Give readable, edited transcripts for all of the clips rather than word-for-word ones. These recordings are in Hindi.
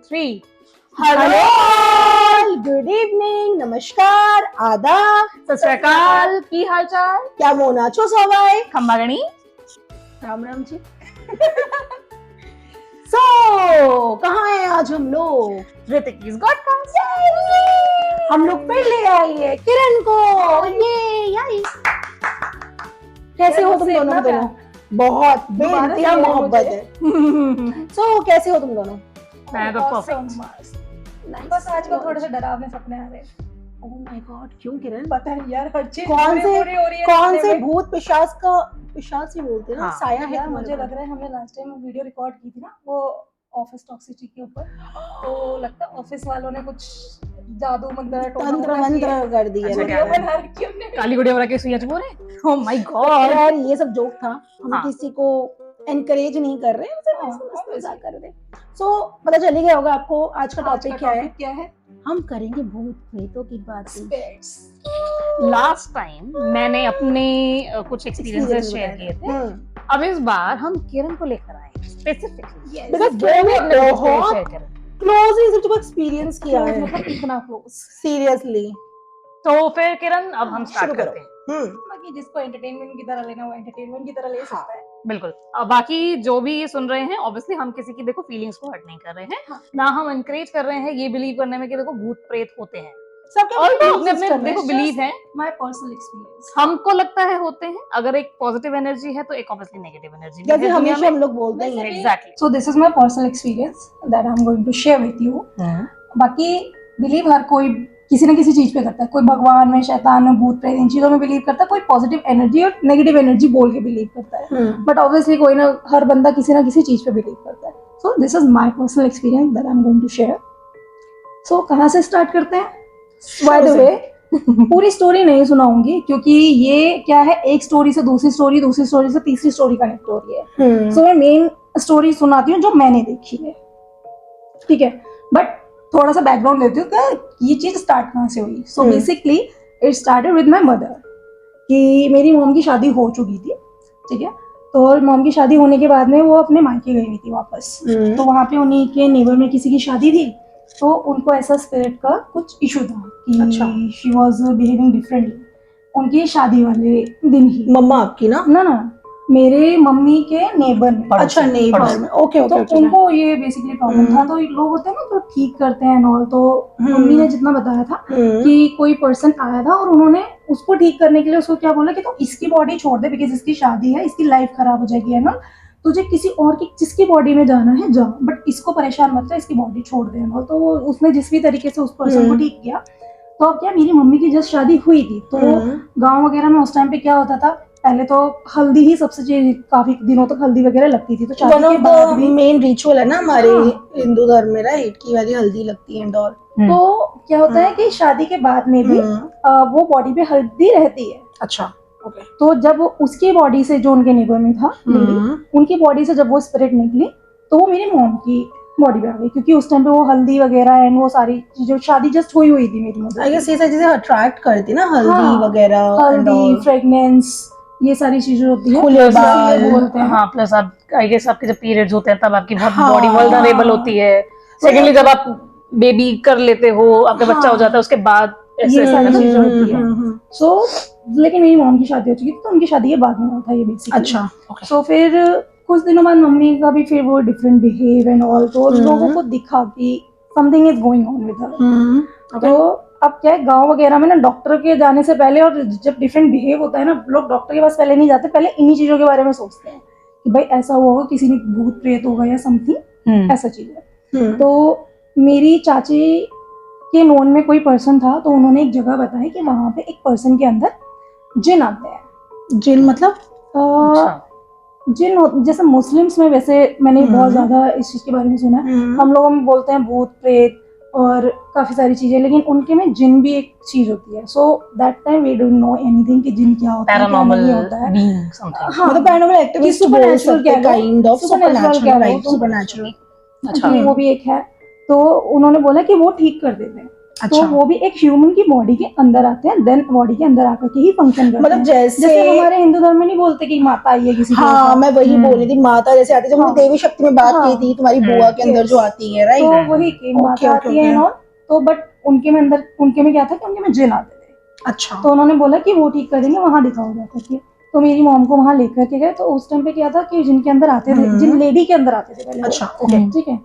3। हेलो, गुड इवनिंग, नमस्कार, आदाब, सत श्री अकाल, की हाल चाल? क्या मोना छो सवाई? खम्बा गणी। राम राम जी। कहाँ हैं आज हम लोग? ऋतिकीज गॉडकास्ट। हम लोग फिर ले आई है किरण को। ये कैसे हो तुम दोनों? बहुत बेइंतहा मोहब्बत है। कैसे हो तुम दोनों? मैं तो परफेक्ट। बस आजकल थोड़े से डरावने सपने आ रहे हैं। ओह माय गॉड, क्यों किरण? पता नहीं यार, हर चीज कौन पूरी हो रही है। से भूत पिशाच ही बोलते हैं ना, हाँ। साया है यार तुम्हारे मुझे ऊपर। लग रहा है हमने लास्ट टाइम वीडियो रिकॉर्ड की थी ना, वो ऑफिस टॉक्सिसिटी के ऊपर, तो लगता है ऑफिस वालों ने कुछ जादू मंत्र तंत्र मंत्र कर दिया। अच्छा, क्या वीडियो बना रखी हमने। काली गुड़िया वाला के सुई अजबो रे। Oh my God. यार ये सब जोक था, हम हाँ। किसी को एनकरेज नहीं कर रहे हैं, हाँ, सिर्फ मजाक कर रहे हैं। पता चल ही गया होगा आपको आज का आज का टॉपिक क्या है। है? हम करेंगे भूत प्रेतों की बात। Spirits। लास्ट टाइम मैंने अपने कुछ एक्सपीरियंसेस शेयर किए थे। अब इस बार हम किरण को लेकर आए स्पेसिफिकली Because किरण ने अपने कुछ बहुत शेयर करा। क्लोज जब एक्सपीरियंस किया है, मतलब इतना क्लोज। सीरियसली। तो फिर किरण अब हम स्टार्ट शुरू करो। करते हैं। बाकी जिसको एंटरटेनमेंट की तरह लेना वो एंटरटेनमेंट की तरह ले सकता है। बिल्कुल। बाकी जो भी ये सुन रहे हैं, ऑब्वियसली हम किसी की देखो फीलिंग्स को हर्ट नहीं कर रहे हैं, हाँ। ना हम एनकरेज कर रहे हैं ये बिलीव करने में कि देखो भूत प्रेत होते हैं। सबके और अपने अपने अपने system है। देखो बिलीव है। My personal experience. हमको लगता है होते हैं। अगर एक पॉजिटिव एनर्जी है तो एक ऑब्वियसली नेगेटिव एनर्जी जैसे हमेशा हम लोग बोलते हैं। Exactly. So this is my personal experience that I'm going to share with you। बाकी बिलीव हर कोई किसी न किसी चीज पे करता है। कोई भगवान में, शैतान में, भूत प्रेत इन चीजों में बिलीव करता है। कोई पॉजिटिव एनर्जी और नेगेटिव एनर्जी बोल के बिलीव करता है। बट ऑब्वियसली कोई ना, हर बंदा किसी ना किसी चीज पे बिलीव करता है। So this is my personal experience that I am going to share. So कहाँ से स्टार्ट करते हैं? बाय द वे पूरी स्टोरी नहीं सुनाऊंगी, क्योंकि ये क्या है, एक स्टोरी से दूसरी स्टोरी, दूसरी स्टोरी से तीसरी स्टोरी कनेक्ट हो रही है। सो मैं मेन स्टोरी सुनाती हूँ जो मैंने देखी है, ठीक है। बट थोड़ा सा बैकग्राउंड देती हूँ कि ये चीज स्टार्ट कहाँ से हुई। So basically it started with my mother, कि मेरी मॉम की शादी हो चुकी थी, ठीक है। तो मॉम की शादी होने के बाद में वो अपने मायके गई हुई थी वापस। तो वहाँ पे उन्हीं के नेबर में किसी की शादी थी, तो उनको ऐसा स्पिरिट का कुछ इशू था कि शी वाज बिहेविंग डिफरेंटली। उनकी शादी वाले दिन ही मम्मा आपकी ना मेरे मम्मी के नेबर में। अच्छा, नेबर में। ओके। तो उनको ये बेसिकली प्रॉब्लम था। तो लोग होते हैं ना जो ठीक करते हैं और तो मम्मी ने जितना बताया था कि कोई पर्सन आया था और उन्होंने उसको ठीक करने के लिए उसको क्या बोला कि तो इसकी बॉडी छोड़ दे, बिकॉज इसकी शादी है, इसकी लाइफ खराब हो जाएगी, है ना। तुझे किसी और की जिसकी बॉडी में जाना है जा, बट इसको परेशान मत कर, इसकी बॉडी छोड़ दे। तो उसने जिस भी तरीके से उस पर्सन को ठीक किया। तो अब क्या, मेरी मम्मी की जस्ट शादी हुई थी, तो गांव वगैरह में उस टाइम पे क्या होता था, पहले तो हल्दी ही सबसे काफी दिनों तक हल्दी वगैरह लगती थी। तो शादी के बाद भी मेन रिचुअल है ना हमारे हिंदू धर्म में, राइट, की वाली हल्दी लगती है इंडोर। तो क्या होता है कि शादी के बाद में भी वो बॉडी पे हल्दी रहती है। अच्छा, ओके। तो जब उसकी बॉडी से, जो उनके नेबर में था उनकी बॉडी से जब वो स्पिरिट निकली, तो वो मेरी मॉम की बॉडी पे आ गई, क्योंकि उस टाइम पे वो हल्दी वगैरह एंड वो सारी चीजें, शादी जस्ट हुई थी मेरी मदर। आई गेस ये सारी चीजें अट्रैक्ट करती ना, हल्दी वगैरह, हल्दी, फ्रेगनेंस, ये सारी चीजें होती है। खुले बाल बोलते हैं। हाँ, प्लस आप आई गेस आपके जब पीरियड्स होते हैं तब आपकी बहुत हाँ, बॉडी वल्नरेबल होती है। सेकेंडली जब आप बेबी कर लेते हो, आपका बच्चा हो जाता है, उसके बाद ये सारी चीजें होती है। सो लेकिन मेरी मॉम की शादी हो चुकी थी, तो उनकी शादी के बाद में हुआ था ये बेसिकली। अच्छा, सो फिर कुछ दिनों बाद मम्मी का भी फिर वो डिफरेंट बिहेव एंड ऑल, तो लोगों को दिखा कि something is going on with her. तो अब क्या है, गांव वगैरह में ना डॉक्टर के जाने से पहले, और जब डिफरेंट बिहेव होता है ना, लोग डॉक्टर के पास पहले नहीं जाते, पहले इन्हीं चीजों के बारे में सोचते हैं कि भाई ऐसा हुआ होगा, किसी ने भूत प्रेत होगा या समथिंग, ऐसा चीज है। तो मेरी चाची के नोन में कोई पर्सन था, तो उन्होंने एक जगह बताई कि वहां पे एक पर्सन के अंदर जिन आते हैं। जिन मतलब जिन जैसे मुस्लिम्स में, वैसे मैंने बहुत ज्यादा इस चीज के बारे में सुना है। हम लोगों में बोलते हैं भूत प्रेत और काफी सारी चीजें, लेकिन उनके में जिन भी एक चीज होती है। So that time we don't know anything कि जिन क्या होता है, क्या नहीं होता है। मतलब पैरानॉर्मल एक्टिविस्ट बोल सकते हैं, kind of supernatural, right, supernatural. अच्छा, वो भी एक है। तो उन्होंने बोला कि वो ठीक कर देते हैं। तो अच्छा। वो भी एक ह्यूमन की बॉडी के अंदर आते हैं, देन बॉडी के अंदर आकर के ही फंक्शन करते मतलब हैं। जैसे जैसे हमारे हिंदू धर्म में नहीं बोलते कि माता आई है किसी के हाँ, ऊपर। मैं वही बोल रही थी, माता जैसे आती है, जब हाँ। हमने देवी शक्ति में बात की हाँ। थी, तुम्हारी बुआ के अंदर Yes. जो आती है, तो राइट? वही कि ओके, माता ओके, आती है ओके। एंड ऑल, तो बट उनके में क्या था कि उनके में जिन आते थे। अच्छा। तो उन्होंने बोला कि वो ठीक कर देंगे, वहां दिखाओ जा करके। तो मेरी मॉम को वहां लेकर के गए, तो उस टाइम पे क्या था कि जिनके अंदर आते थे, जिन लेडी के अंदर आते थे पहले वो, अच्छा, ओके। ठीक है,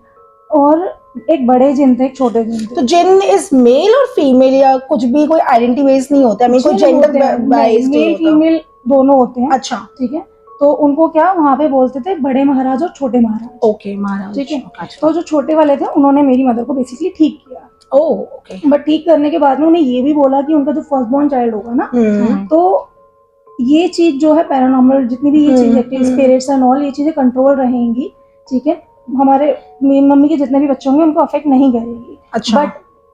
और एक बड़े जिन थे, एक छोटे जिन तो थे। जिन इज मेल और फीमेल या कुछ भी कोई आइडेंटिटी बेस्ड नहीं होता, कोई जिन जेंडर होते हैं, बेस्ड नहीं मेल होता? फीमेल दोनों होते हैं, अच्छा, ठीक है। तो उनको क्या वहां पे बोलते थे बड़े महाराज और छोटे महाराज, ओके, महाराज। ठीक है। अच्छा, तो जो छोटे वाले थे उन्होंने मेरी मदर को बेसिकली ठीक किया, ओह, ओके। बट ठीक करने के बाद में उन्हें ये भी बोला कि उनका जो फर्स्ट बॉर्न चाइल्ड होगा ना, तो ये चीज जो है पैरानॉर्मल, जितनी भी ये चीजें स्पिरिट्स एंड ऑल, ये चीजें कंट्रोल रहेंगी, ठीक है। हमारे मेरी मम्मी के जितने भी बच्चे होंगे उनको अफेक्ट नहीं करेगी। अच्छा। बट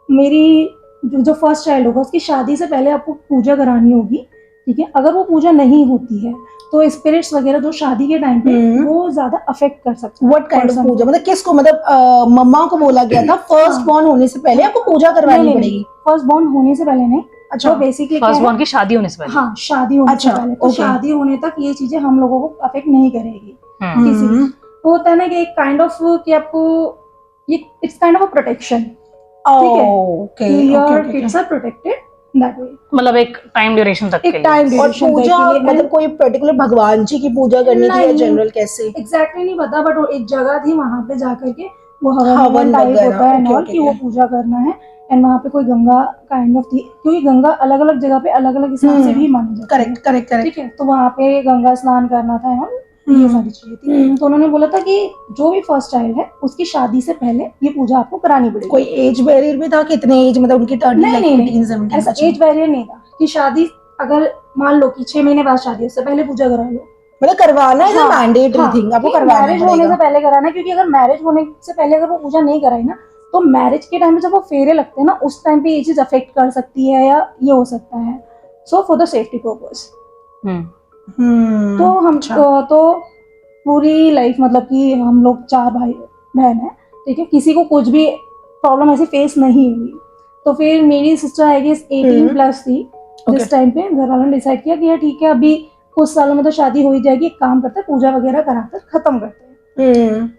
मेरी जो फर्स्ट चाइल्ड होगा उसकी शादी से पहले आपको पूजा करानी होगी, ठीक है। अगर वो पूजा नहीं होती है तो स्पिरिट्स वगैरह जो शादी के टाइम पे वो ज्यादा अफेक्ट कर सकते हैं। व्हाट काइंड ऑफ पूजा, मतलब किसको, मतलब मम्मा को बोला गया था फर्स्ट बॉर्न होने से पहले आपको पूजा करवानी पड़ेगी? फर्स्ट बॉर्न होने से पहले नहीं। अच्छा। तो बेसिकली फर्स्ट बॉर्न की शादी होने से पहले। हाँ, शादी होने से अच्छा, पहले। तो okay. शादी होने तक ये चीजें हम लोगों को अफेक्ट नहीं करेगी हम्म। किसी भी। तो होता है ना कि एक काइंड ऑफ कि आपको ये it's kind of a protection, ठीक है, okay, your okay, kids are protected that way. मतलब एक टाइम ड्यूरेशन तक के एक लिए। टाइम और ड्यूरेशन पूजा मतलब कोई पर्टिकुलर भगवान जी की पूजा करनी थी या नहीं। जनरल कैसे? एग्जैक्टली नहीं पता, बट एक जगह थी वहां पे जाकर के वो हवन हवन टाइप वगैरह, होता है ओके, नॉल ओके, कि वो ओके। पूजा करना है। एंड वहां पे कोई गंगा काइंड ऑफ थी, क्योंकि गंगा अलग अलग जगह पे अलग अलग हिसाब से भी मानी जाती है, करेक्ट, करेक्ट, ठीक करेक्ट। है। तो वहां पे गंगा स्नान करना था और ये सारी चीजें थी। तो उन्होंने बोला था कि जो भी फर्स्ट चाइल्ड है उसकी शादी से पहले ये पूजा आपको करानी पड़ेगी। कोई एज बैरियर भी था? कितने एज, मतलब उनकी नहीं, ऐसा एज बैरियर नहीं था कि शादी अगर मान लो कि 6 महीने बाद शादी, उससे पहले पूजा करा लो, मतलब करवाना है, मैंडेटरी थिंग आपको करवाना मैरिज होने से पहले कराना है। क्योंकि अगर मैरिज होने से पहले अगर वो पूजा नहीं कराई ना, तो मैरिज के टाइम पे जब वो फेरे लगते हैं ना, उस टाइम पे ये चीज अफेक्ट कर सकती है या ये हो सकता है। So for the safety purpose. तो हम तो पूरी लाइफ, मतलब कि हम लोग 4 भाई बहन हैं, ठीक है, किसी को कुछ भी प्रॉब्लम ऐसे फेस नहीं हुई। तो फिर मेरी सिस्टर आई गेस 18 प्लस थी जिस टाइम पे घर वालों ने डिसाइड किया कि यार ठीक है, अभी कुछ सालों में तो शादी हो ही जाएगी, एक काम करते हैं पूजा वगैरह कराकर खत्म करते हैं।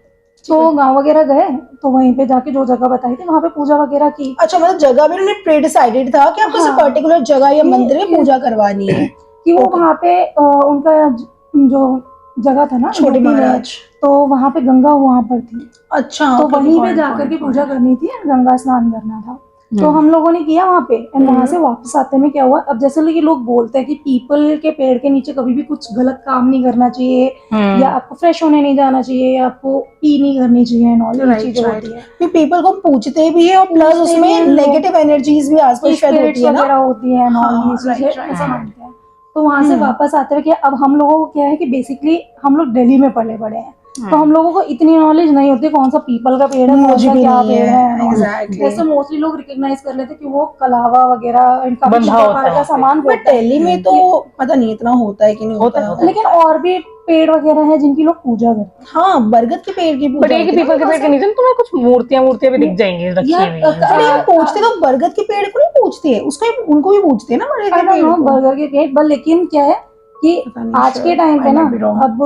तो गांव वगैरह गए, तो वहीं पे जाके जो जगह बताई थी वहां पे पूजा वगैरह की। अच्छा, मतलब जगह भी उन्होंने प्री डिसाइडेड था कि आपको हाँ। पर्टिकुलर जगह या मंदिर में पूजा करवानी है कि वो वहां पे उनका जो जगह था ना छोटे यूपी में, महाराज, तो वहां पे गंगा वहां पर थी। अच्छा, तो वहीं पे जाकर के पूजा करनी थी, गंगा स्नान करना था। तो हम लोगों ने किया वहां पे। एंड वहां से वापस आते में क्या हुआ, अब जैसे कि लोग बोलते हैं कि पीपल के पेड़ के नीचे कभी भी कुछ गलत काम नहीं करना चाहिए, या आपको फ्रेश होने नहीं जाना चाहिए, या आपको पी नहीं करनी चाहिए एंड ऑल ये चीजें होती है। फिर पीपल को पूछते भी है और प्लस उसमें नेगेटिव एनर्जीज भी आसपास शायद होती है ना, वगैरह होती है एंड ऑल ये चीजें ऐसा मानते हैं। तो वहां से वापस आते हुए क्या, अब हम लोगों को क्या है कि बेसिकली हम लोग दिल्ली में पले बड़े हैं, तो हम लोगों को इतनी नॉलेज नहीं होती कौन सा पीपल का पेड़ है, कौन सा क्या पेड़ है। जैसे मोस्टली लोग रिकॉग्नाइज कर लेते कि वो कलावा वगैरह इनका का सामान होता है। दिल्ली में तो पता नहीं इतना होता है कि नहीं होता है। लेकिन और भी पेड़ वगैरह है जिनकी लोग पूजा करते हैं। हाँ, बरगद के पेड़ की पूजा, एक पीपल के पेड़ के नीचे तुम्हें कुछ मूर्तियां भी दिख जाएंगी रखी हुई। अरे हम पूछते तो बरगद के पेड़ को नहीं पूछते, उसका उनको भी पूछते हैं ना बर्गर के पेड़। पर लेकिन क्या है कि आज के टाइम पे ना अब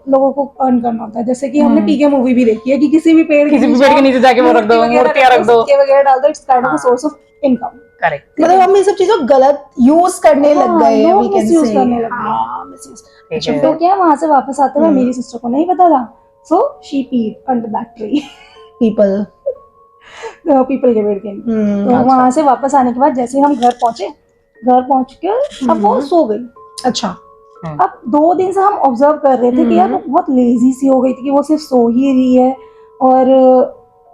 लोगों को अर्न करना होता है। जैसे कि हमने पीके मूवी भी देखी है कि किसी भी पेड़ के नीचे जाके वो रख दो, मूर्तियां रख दो, वगैरह डाल दो, it's kind of a source of income. Correct, मतलब हम ये सब चीजों गलत यूज करने लग गए हैं, वी कैन से। तो क्या वहां से वापस आते हुए मेरी सिस्टर को नहीं पता था, सो शी पीड अंडर दैट ट्री, पीपल के पेड़ के। तो वहां से वापस आने के बाद जैसे हम घर पहुंच के अब वो सो गई। अच्छा, अब 2 दिन से हम ऑब्जर्व कर रहे थे कि यार वो बहुत लेजी सी हो गई थी, कि वो सिर्फ सो ही रही है और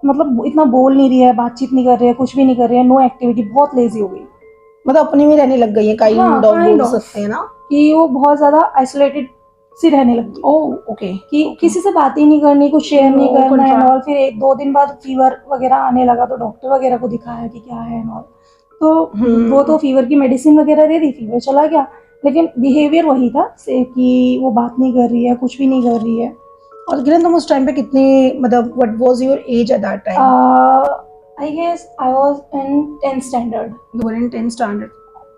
मतलब इतना बोल नहीं रही है, बातचीत नहीं कर रही है, कुछ भी नहीं कर रही है, नो एक्टिविटी, बहुत लेजी हो गई, मतलब अपने में रहने लग गई है, काइंड ऑफ बोल सकते हैं ना कि वो बहुत ज्यादा आइसोलेटेड सी रहने लग गई। ओके, कि किसी से बात ही नहीं करनी, कुछ शेयर नहीं करना है और फिर 1-2 दिन बाद फीवर वगैरह आने लगा, तो डॉक्टर वगैरह को दिखाया कि क्या है और तो वो तो फीवर की मेडिसिन वगैरह दे दी, फीवर चला गया, लेकिन बिहेवियर वही था से कि वो बात नहीं कर रही है, कुछ भी नहीं कर रही है। और किरण तुम उस टाइम पे कितने, मतलब what was your age at that time? I guess I was in 10th standard. You were in 10th standard.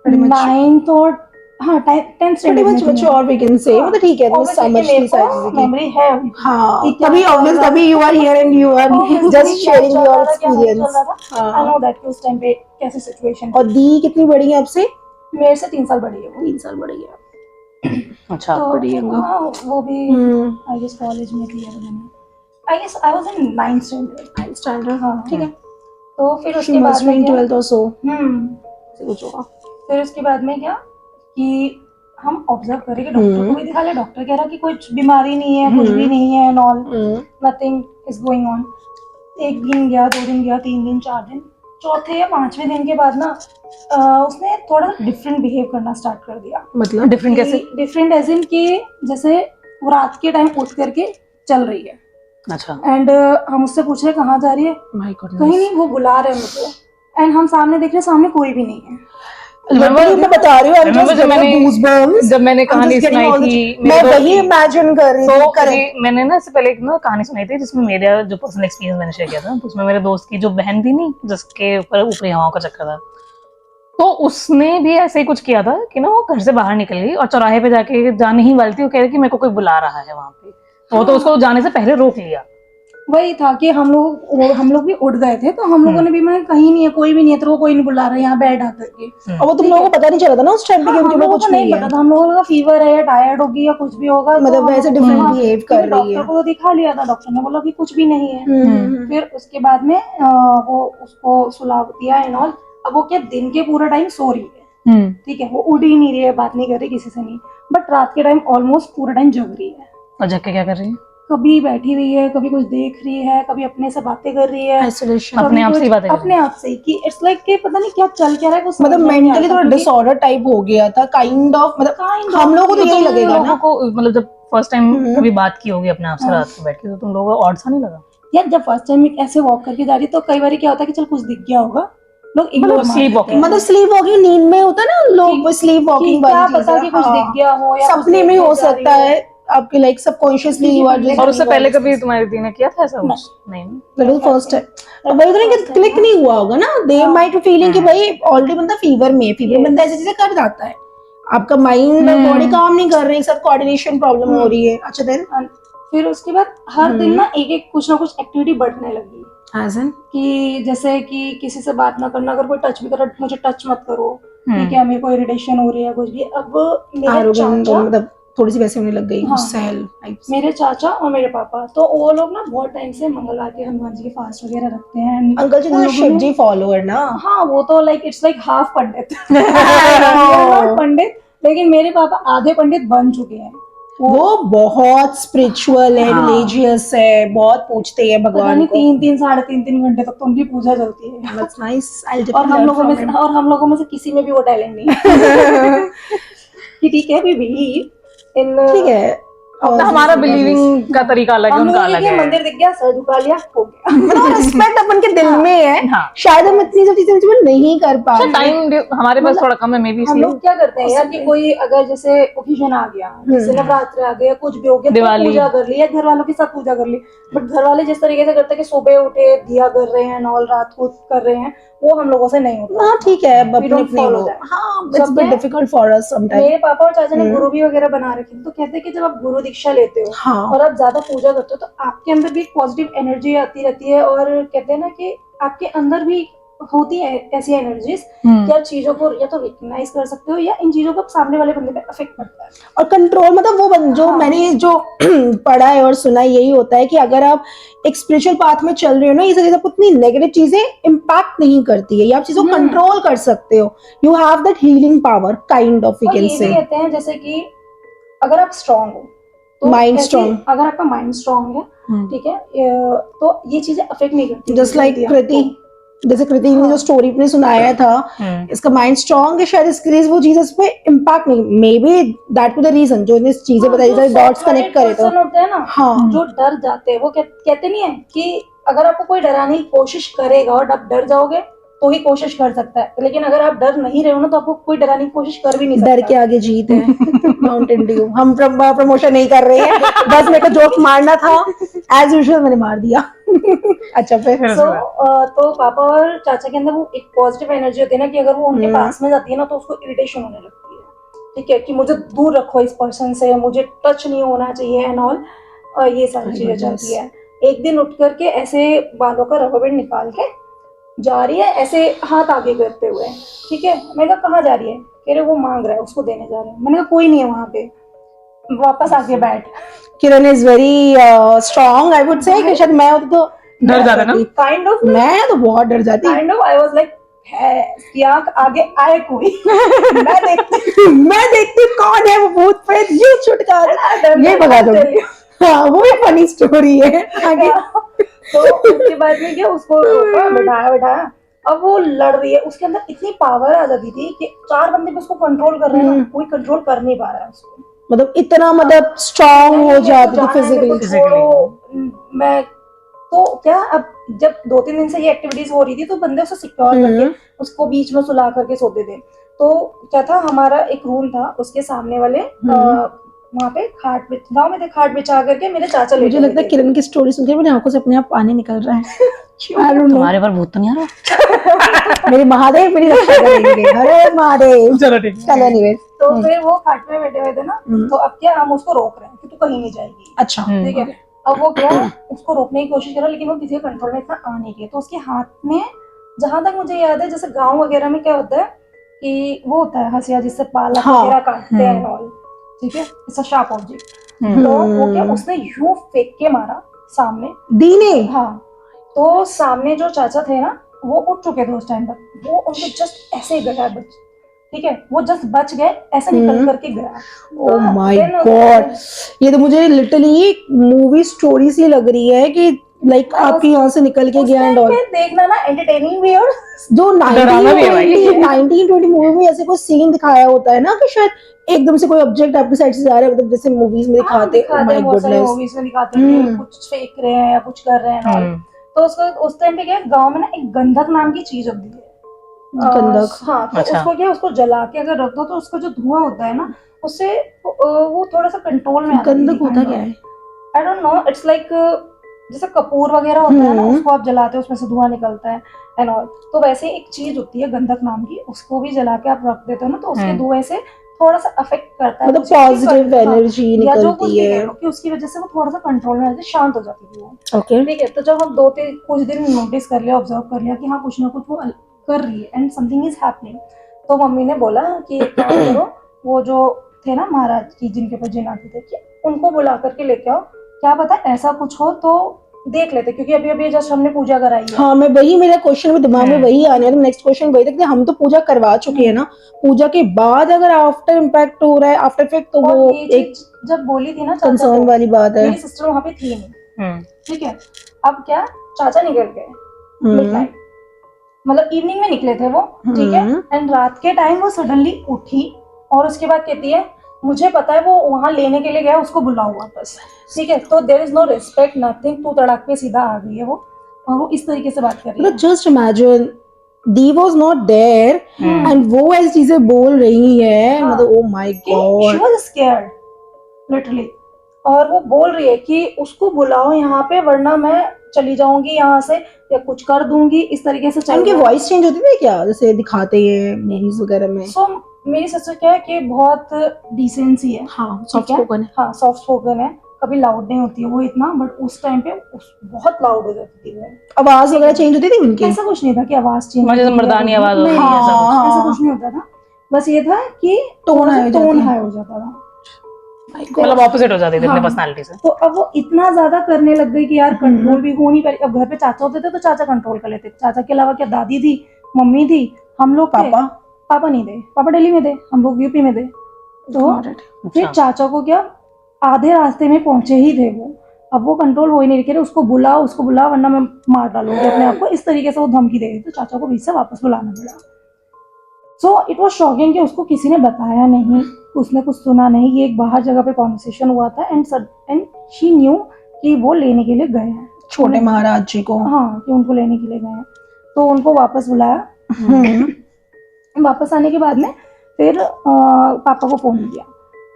Pretty much 9th और हाँ 10th pretty standard much mature we can say. मतलब ठीक है, तुम समझती सारी चीजें की। मेमोरी है। हाँ, तभी obvious तभी you are here and you are just sharing your experience। I know that कि उस टाइम पे कैसी सिचुएशन। और दी कितनी बड़ी है आपसे? मेरे से 3 साल बड़ी है वो। 3 साल बड़ी है। अच्छा, तो बड़ी है हाँ, वो भी I guess कॉलेज में थी मैंने। I guess I was in 9th standard। 9th standard हाँ ठीक है। तो फिर She उसके बाद must be में in क्या? 12th or so। हम्म। कुछ होगा। फिर उसके बाद में क्या कि हम ऑब्जर्व करें कि डॉक्टर को भी दिखा ले, डॉक्टर कह रहा कि कुछ बीमारी नहीं है, कुछ भी नहीं है, knoll nothing is going on. 1 दिन गया, 2 दिन गया, 3 दिन, 4 दिन, चौथे या 5वें दिन के बाद ना उसने थोड़ा डिफरेंट बिहेव करना स्टार्ट कर दिया। मतलब डिफरेंट कैसे? डिफरेंट एज इन कि जैसे वो रात के टाइम उठ करके चल रही है। अच्छा। एंड हम उससे पूछ रहे कहाँ जा रही है, My कहीं goodness। नहीं, वो बुला रहे हैं मुझे। एंड हम सामने देख रहे, सामने कोई भी नहीं है। मैं बता रही हूँ, I'm just getting goosebumps। जब मैंने कहानी सुनाई थी, मैं वही इमेजिन कर रही थी। करेक्ट। मैंने ना इससे पहले एक ना कहानी सुनाई थी जिसमें मेरा जो पर्सनल एक्सपीरियंस मैंने शेयर किया था, तो उसमें मेरे दोस्त की जो बहन थी नहीं, जिसके ऊपर ऊपरी हवाओं का चक्कर था, तो उसने भी ऐसे ही कुछ किया था कि ना वो घर से बाहर निकल गई और चौराहे पे जाके जाने ही वाली थी, वो कह रही कि मेरे को कोई बुला रहा है वहां पे। वो तो उसको जाने से पहले रोक लिया। वही था कि हम लोग भी उठ गए थे, तो हम लोगों ने भी, मैं कहीं नहीं है, कोई भी नहीं है, तो वो कोई नहीं बुला रहा है, यहाँ बैठ आकर के। और वो तुम लोगों को पता नहीं चला था ना उस टाइम पे कि उनके ऊपर कुछ नहीं पता था। हम लोगों को फीवर है या टायर्ड होगी या कुछ भी होगा, मतलब वैसे डिफरेंट बिहेव कर रही है। डॉक्टर को दिखा लिया था, डॉक्टर ने बोला कि कुछ भी नहीं है। फिर उसके बाद में वो उसको सुला दिया एंड ऑल। अब वो क्या दिन के पूरा टाइम सो रही है, ठीक है, वो उठ ही नहीं रही है, बात नहीं कर रही किसी से नहीं, बट रात के टाइम ऑलमोस्ट पूरा टाइम जग रही है। और जग के क्या कर रही है? कभी बैठी हुई है, कभी कुछ देख रही है, कभी अपने से बातें कर रही है, अपने आप से ही बातें कर रही है। अपने आप से कि इट्स लाइक कि पता नहीं क्या चल क्या रहा है, कुछ मतलब मेंटली थोड़ा डिसऑर्डर टाइप हो गया था काइंड ऑफ। मतलब हम लोगों को तो यही लगेगा ना को, मतलब जब फर्स्ट टाइम कभी बात की होगी अपने आप से रात को बैठ के, तो तुम लोगों को ऑड सा नहीं लगा? यार जब फर्स्ट टाइम ऐसे वॉक करके जा रही तो कई बार क्या होता है कि चल कुछ दिख गया होगा, लोग इग्नोर स्लीप वॉकिंग, मतलब स्लीप वॉकिंग नींद में होता है ना, लोग स्लीप वॉकिंग क्या पता कि कुछ दिख गया हो या सपने में हो सकता है आपके, like subconsciously you are just. और उससे पहले कभी तुम्हारी दी ने किया था ऐसा कुछ? नहीं, दैट वाज फर्स्ट टाइम। तो वही तो कि क्लिक नहीं हुआ होगा ना, दे माइट फीलिंग कि भाई ऑलरेडी बंदा फीवर में, फीवर बंदा ऐसी चीजें कर जाता है, आपका माइंड और बॉडी काम नहीं कर रही, सब कोऑर्डिनेशन प्रॉब्लम हो रही है। अच्छा देन फिर उसके बाद हर दिन ना एक कुछ ना कुछ एक्टिविटी बढ़ने लगी। कि जैसे कि किसी से बात ना करना, अगर कोई टच भी कर, मुझे टच मत करो, ठीक है, मेरे को इरिटेशन हो रही है कुछ भी। अब मेरे चाचा मतलब थोड़ी सी वैसे होने लग गई। मेरे चाचा और मेरे पापा, तो वो लोग ना बहुत टाइम से मंगलवार के हनुमान जी के फास्ट वगैरह रखते हैं। अंकल जी तो शिव जी फॉलोअर ना। हाँ, वो तो लाइक इट्स लाइक हाफ पंडित पंडित, लेकिन मेरे पापा आधे पंडित बन चुके हैं। वो बहुत स्पिरिचुअल है, रिलीजियस है, बहुत पूछते हैं भगवान को। 3 साढ़े 3 घंटे तक तो उनकी पूजा चलती है। That's nice। और हम लोगों में से किसी में भी वो टैलेंट नहीं है कि ठीक है, we believe in, ठीक है, हमारा बिलीविंग का तरीका अलग है, उनका अलग है। मंदिर दिख गया, सर झुका लिया, हो गया। मतलब रिस्पेक्ट अपन के दिल में है। शायद हम इतनी सब चीजें नहीं कर पा रहे, टाइम हमारे पास थोड़ा कम है, मे बी। हम लोग क्या करते हैं यार कि कोई अगर जैसे ओकेजन आ गया, जैसे नवरात्र आ गया, कुछ भी हो गया, तो पूजा कर ली, या घर वालों के साथ पूजा कर ली। बट घर वाले जिस तरीके से करते हैं कि सुबह उठे दिया कर रहे हैं, नॉल रात को कर रहे हैं, वो हम लोगों से नहीं होता। हाँ ठीक है, it's bit difficult for us sometime. मेरे पापा और चाचा ने गुरु भी वगैरह बना रखे थे, तो कहते हैं कि जब आप गुरु दीक्षा लेते हो और आप ज्यादा पूजा करते हो, तो आपके अंदर भी एक पॉजिटिव एनर्जी आती रहती है। और कहते हैं ना कि आपके अंदर भी होती है ऐसी एनर्जीज कि आप चीजों को या तो रिकग्नाइज कर सकते हो, या इन चीजों का सामने वाले बंदे पे इफेक्ट पड़ता है। और कंट्रोल, मतलब वो जो मैंने जो पढ़ा है और सुना है, यही होता है कि अगर आप एक स्पिरिचुअल पाथ में चल रहे हो ना, ये सब उतनी नेगेटिव चीजें इम्पैक्ट नहीं करती है, या आप चीजों को कंट्रोल कर सकते हो। You have that healing power kind of, we can say. कहते हैं जैसे कि अगर आप स्ट्रांग हो तो माइंड स्ट्रांग, अगर आपका माइंड स्ट्रांग है, ठीक है, तो ये चीजें अफेक्ट नहीं करती। जस्ट लाइक कृति, जैसे कृति ने जो स्टोरी अपने सुनाया था, इसका माइंड स्ट्रांग है, शायद इसके लिए वो चीज इस पे इम्पैक्ट नहीं, maybe that to the reason जो इन्हें चीजें बताई, डॉट्स कनेक्ट करे तो होते हैं ना, जो डर जाते हैं, वो कहते नहीं है कि अगर आपको कोई डराने की कोशिश करेगा और आप डर जाओगे तो ही कोशिश कर सकता है, लेकिन अगर आप डर नहीं रहे हो ना तो आपको कोई डराने की कोशिश कर भी नहीं सकता। डर के आगे जीत है। Mountain Dew. हम प्रमोशन नहीं कर रहे हैं, बस मेरे को जोक मारना था, एज यूजुअल मैंने मार दिया। अच्छा फिर तो पापा और चाचा के अंदर वो एक पॉजिटिव एनर्जी होती है ना कि अगर वो उनके पास में जाती है ना तो उसको इरिटेशन होने लगती है, ठीक है, कि मुझे दूर रखो इस पर्सन से, मुझे टच नहीं होना चाहिए एंड ऑल, ये सारी चीजें चलती है। एक दिन उठ करके ऐसे बालों का रबर बैंड निकाल के जा रही है, ऐसे हाथ आगे करते हुए, ठीक है। मैंने कहा कहाँ जा रही है? कह रहे वो मांग रहा है, उसको देने जा रहे हैं। मैंने कहा कोई नहीं है वहां पे, वापस आके बैठ। Kiran is very strong, I would say कि शायद मैं होती तो डर जाता ना। काइंड ऑफ, मैं तो बहुत डर जाती। Kind of I was like है आंख आगे आए कोई। मैं देखती कौन है वो भूत प्रेत, ये छुटका ये भगा दो। हाँ वो एक फनी स्टोरी है आगे। तो उसके बाद में क्या, उसको रोका, बैठाया। अब वो लड़ रही है, उसके अंदर इतनी पावर आ जाती थी कि 4 बंदे भी उसको कंट्रोल कर रहे हैं ना, कोई कंट्रोल कर नहीं पा रहा है उसको, मतलब इतना मतलब स्ट्रांग हो जाती थी फिजिकली। मैं तो क्या, अब जब 2-3 दिन से ये एक्टिविटीज हो रही थी तो बंदे उसको सिक्योर करके उसको बीच में सुला करके सोते थे। तो क्या था, हमारा एक रूम था, उसके सामने वाले वहाँ पे खाट, गाँव में थे, खाट बिछा करके मेरे चाचा लेटे। मुझे लगता है किरण की स्टोरी सुनकर मेरी आंखों से अपने आप पानी निकल रहा है। तुम्हारे पर भूत तो नहीं आ रहा? मेरे महादेव मेरी रक्षा करेंगे, हरे महादेव। चलो ठीक है। चलो एनीवे, तो फिर वो खाट में बैठे हुए थे ना, तो अब क्या, हम उसको रोक रहे हैं कि तू कहीं नहीं जाएगी। अच्छा ठीक है। अब वो क्या, उसको रोकने की कोशिश करा, लेकिन वो किसी के कंट्रोल में इतना आ नहीं गया। तो उसके हाथ में, जहां तक मुझे याद है, जैसे गांव वगैरह में क्या होता है कि वो होता है हंसिया, जिससे पालक वगैरह काटते हैं ऑल, ठीक है, इट्स अ शार्प ऑब्जेक्ट। तो वो क्या, उसने यूं फेंक के मारा सामने दीने। हाँ, तो सामने जो चाचा थे ना, वो उठ चुके थे उस टाइम तक, वो उनके जस्ट ऐसे ही गया बच, ठीक है, वो जस्ट बच गए, ऐसे निकल करके गया। ओह माय गॉड, ये तो मुझे लिटरली मूवी स्टोरी सी लग रही है कि लाइक आपके यहाँ से निकल के गया एंड ऑल। देखना ना, एंटरटेनिंग भी और जो 1920 मूवी में ऐसे कोई सीन दिखाया होता है ना कि शायद एकदम से कोई ऑब्जेक्ट आपकी साइड से जा रहा है, मतलब जैसे मूवीज में दिखाते हैं, माय गुडनेस, मूवीज में दिखाते हैं कुछ फेंक रहे हैं या कुछ कर रहे हैं। तो उसको उस टाइम पे क्या, गांव में ना एक गंधक नाम की चीज होती है, गंधक। हाँ, तो उसको क्या, उसको जला के अगर रख दो तो उसका जो धुआं होता है ना, उससे वो थोड़ा सा कंट्रोल में आता है। गंधक होता क्या है? आई डोंट नो, इट्स लाइक जैसे कपूर वगैरह होता है ना, उसको आप जलाते हो, उसमें से धुआं निकलता है एंड ऑल। तो वैसे एक चीज होती है गंधक नाम की, उसको भी जला के आप रख देते हो ना, तो उसके धुएं से थोड़ा सा अफेक्ट करता है, मतलब पॉजिटिव एनर्जी निकलती है कि उसकी वजह से वो थोड़ा सा कंट्रोल में आती है, शांत हो जाती है वो। ओके, ठीक है। तो जब हम 2-3 कुछ दिन नोटिस कर लिया, ऑब्जर्व कर लिया कि हाँ कुछ ना कुछ वो कर रही है एंड समथिंग इज हैपनिंग, तो मम्मी ने बोला कि एक काम करो, वो जो थे ना महाराज की जिनके ऊपर जिन आते थे, कि उनको बुला करके लेके आओ, क्या पता ऐसा कुछ हो तो देख लेते, क्योंकि अभी अभी जस्ट हमने पूजा कराई है। हाँ, मैं वही, मेरा क्वेश्चन में दिमाग में वही आने वाला, नेक्स्ट क्वेश्चन वही था कि हम तो पूजा करवा चुके हैं ना, पूजा के बाद अगर आफ्टर इम्पैक्ट हो रहा है, आफ्टर इफेक्ट, तो वो एक जब बोली थी ना कंसर्न वाली बात है। मेरी सिस्टर वहां पे थी नहीं, ठीक है। अब क्या, चाचा निकल गए मिडनाइट, मतलब इवनिंग में निकले थे वो, ठीक है, एंड रात के टाइम वो सडनली उठी और उसके बाद कहती है मुझे पता है वो वहां लेने के लिए गया, उसको बुलाओ वापस, ठीक है। तो there is no respect, nothing, तू तड़क पे सीधा आ गई है वो, और वो इस तरीके से बात कर रही है। Just imagine the was not there and वो ऐसी चीजें बोल रही है, मतलब oh my God, she was scared literally, और वो बोल रही है कि उसको बुलाओ यहाँ पे, वरना मैं चली जाऊंगी यहाँ से या कुछ कर दूंगी, इस तरीके से चल। उनकी वॉइस चेंज होती थी क्या, जैसे दिखाते हैं मूवीज वगैरह में? सो मेरी सिस्टर क्या है कि बहुत डिसेंसी है, हाँ, सॉफ्ट स्पोकन है, हाँ सॉफ्ट स्पोकन है, कभी लाउड नहीं होती है वो इतना, बट उस टाइम पे बहुत लाउड हो जाती थी वो। आवाज वगैरह चेंज होती थी उनकी? ऐसा कुछ नहीं था कि आवाज चेंज, मर्दानी आवाज हो रही है, ऐसा कुछ नहीं होता था, बस ये था कि टोन हाई हो जाता था, मतलब ऑपोजिट हो जाती थी अपनी पर्सनालिटी से। तो अब वो इतना ज्यादा करने लग गई कि यार कंट्रोल भी हो नहीं पा रही। अब घर पे चाचा होते थे तो चाचा कंट्रोल कर लेते, चाचा के अलावा क्या दादी थी, मम्मी थी, हम लोग, पापा नहीं थे, पापा दिल्ली में थे, हम लोग यूपी में थे। तो फिर चाचा को क्या, आधे रास्ते में पहुंचे ही थे वो, अब वो कंट्रोल हो ही नहीं रहे, उसको बुला वरना मैं मार डालूंगी अपने आप को, इस तरीके से वो धमकी दे रही। तो चाचा को बीच से वापस बुलाना पड़ा। सो इट वॉज शॉकिंग कि उसको किसी ने बताया नहीं, उसने कुछ सुना नहीं, ये एक बाहर जगह पे कॉन्वर्सेशन हुआ था एंड शी न्यू कि वो लेने के लिए गए हैं छोटे महाराज जी को, हाँ, कि उनको लेने के लिए गए हैं। तो उनको वापस बुलाया, वापस आने के बाद में फिर पापा को फोन किया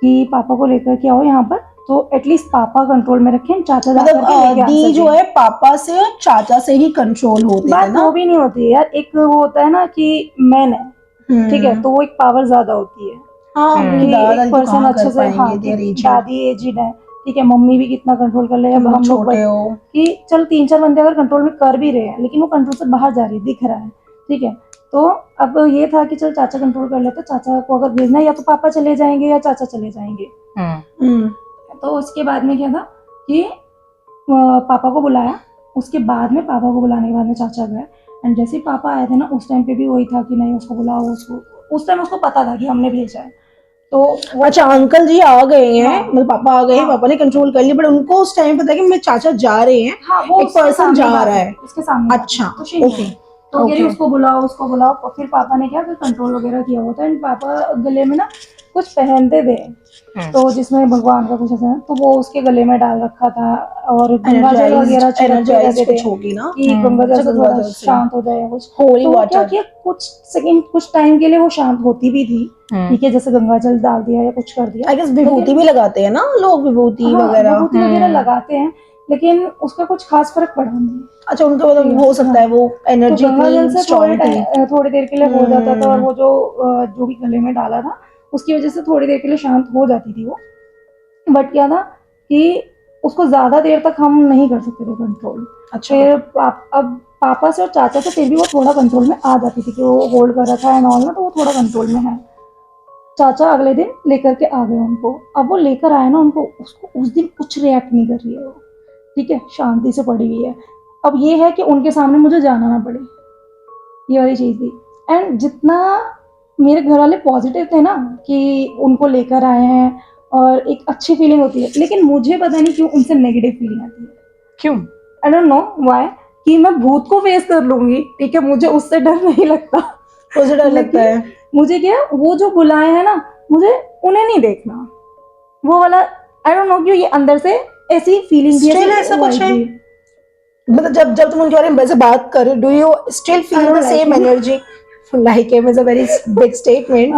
कि पापा को लेकर के आओ यहाँ पर, तो एटलीस्ट पापा कंट्रोल में रखें, चाचा जाकर के लेके मतलब आ दी सकें। जो है पापा से और चाचा से ही कंट्रोल होते थे बात ना। वो भी नहीं होती है यार, एक वो होता है ना कि मैन है, ठीक है, तो वो एक पावर ज्यादा होती है हाँ हम्म। कि दादा एक तो पर्सन कहाँ अच्छे कर से, हाँ पाएंगे, कि देयर एज दादी एजिड है, ठीक है, मम्मी भी कितना कंट्रोल कर ले, अब तुम हम लोग छोटे हो। कि चल 3-4 बंदे अगर कंट्रोल में कर भी रहे हैं लेकिन वो कंट्रोल से बाहर जा रही है, दिख रहा है, ठीक है। तो अब ये था कि चल चाचा कंट्रोल कर लेते, चाचा को अगर भेजना है या तो पापा चले जाएंगे या चाचा चले जाएंगे। हम्म तो उसके बाद में क्या था कि पापा को बुलाया, उसके बाद में पापा को बुलाने के बाद में चाचा गए, एंड जैसे ही पापा आए थे ना उस टाइम पे भी वही था कि नहीं उसको बुलाओ, उसको उस टाइम उसको पता था कि हमने भेजा है, तो वो अच्छा अंकल जी आ गए हैं, हाँ। मतलब पापा आ गए हैं, हाँ। पापा ने कंट्रोल कर लिया, बट उनको उस टाइम पता है कि मेरे चाचा जा रहे हैं, हाँ वो एक उसके पर्सन सामने जा बात रहा है, है। उसके सामने बात अच्छा, है, तो शीन ओके, तो कह रही ओके। उसको बुलाओ, और फिर पापा ने क्या, फिर कंट्रोल वगैरह किया होता है, एंड पापा गले में ना कुछ पहनते थे, तो जिसमें भगवान का कुछ ऐसा है, तो वो उसके गले में डाल रखा था, और गंगा जल वगैरह छिड़कते एनर्जाइज रहते थे कुछ होगी ना। कि गंगा जल अच्छा से गंगा थोड़ा जल से, शांत हो जाए कुछ। होली तो वो क्या वाटर। किया, कुछ सेकंड कुछ टाइम के लिए वो शांत होती भी थी, ठीक है, जैसे गंगा जल डाल दिया या कुछ कर दिया, आई गेस विभूति भी लगाते हैं ना लोग, विभूति हाँ वगैरह। विभूति वगैरह लगाते हैं, लेकिन उसका कुछ खास फर्क पड़ा नहीं। अच्छा उनका मतलब हो सकता है वो तो एनर्जी गंगा जल से स्ट्रांग थी। थोड़ी देर के लिए हो जाता था, और वो जो भी गले में डाला था उसकी वजह से थोड़ी देर के लिए शांत हो जाती थी वो। बट क्या था कि उसको ज्यादा देर तक हम नहीं कर सकते थे कंट्रोल। अच्छा। फिर अब पापा से और चाचा से फिर भी वो थोड़ा कंट्रोल में आ जाती थी कि वो होल्ड कर रखा है नॉल में, तो वो थोड़ा कंट्रोल में है। चाचा अगले दिन लेकर के आ गए उनको, अब वो लेकर आए ना उनको, उसको उस दिन कुछ रिएक्ट नहीं कर रही है वो, ठीक है, शांति से पड़ी हुई है। अब ये है कि उनके सामने मुझे जाना ना पड़े, ये वाली चीज थी। एंड जितना मेरे घर वाले पॉजिटिव थे ना कि उनको लेकर आए हैं और एक अच्छी फीलिंग होती है, लेकिन मुझे पता नहीं क्यों उनसे नेगेटिव फीलिंग आती है। क्यों? आई डोंट नो व्हाई, कि मैं भूत को फेस कर लूंगी, ठीक है, मुझे उससे डर नहीं लगता। मुझे डर लगता है। मुझे क्या, वो जो बुलाए हैं ना, मुझे उन्हें नहीं देखना, वो वाला आई डोंट नो क्यों ये अंदर से ऐसी फीलिंग भी, Still ऐसा कुछ है? मतलब जब जब तुम उनके बारे में वैसे बात कर रहे, do you still I feel don't the like same him. Energy? Like him is a very big statement.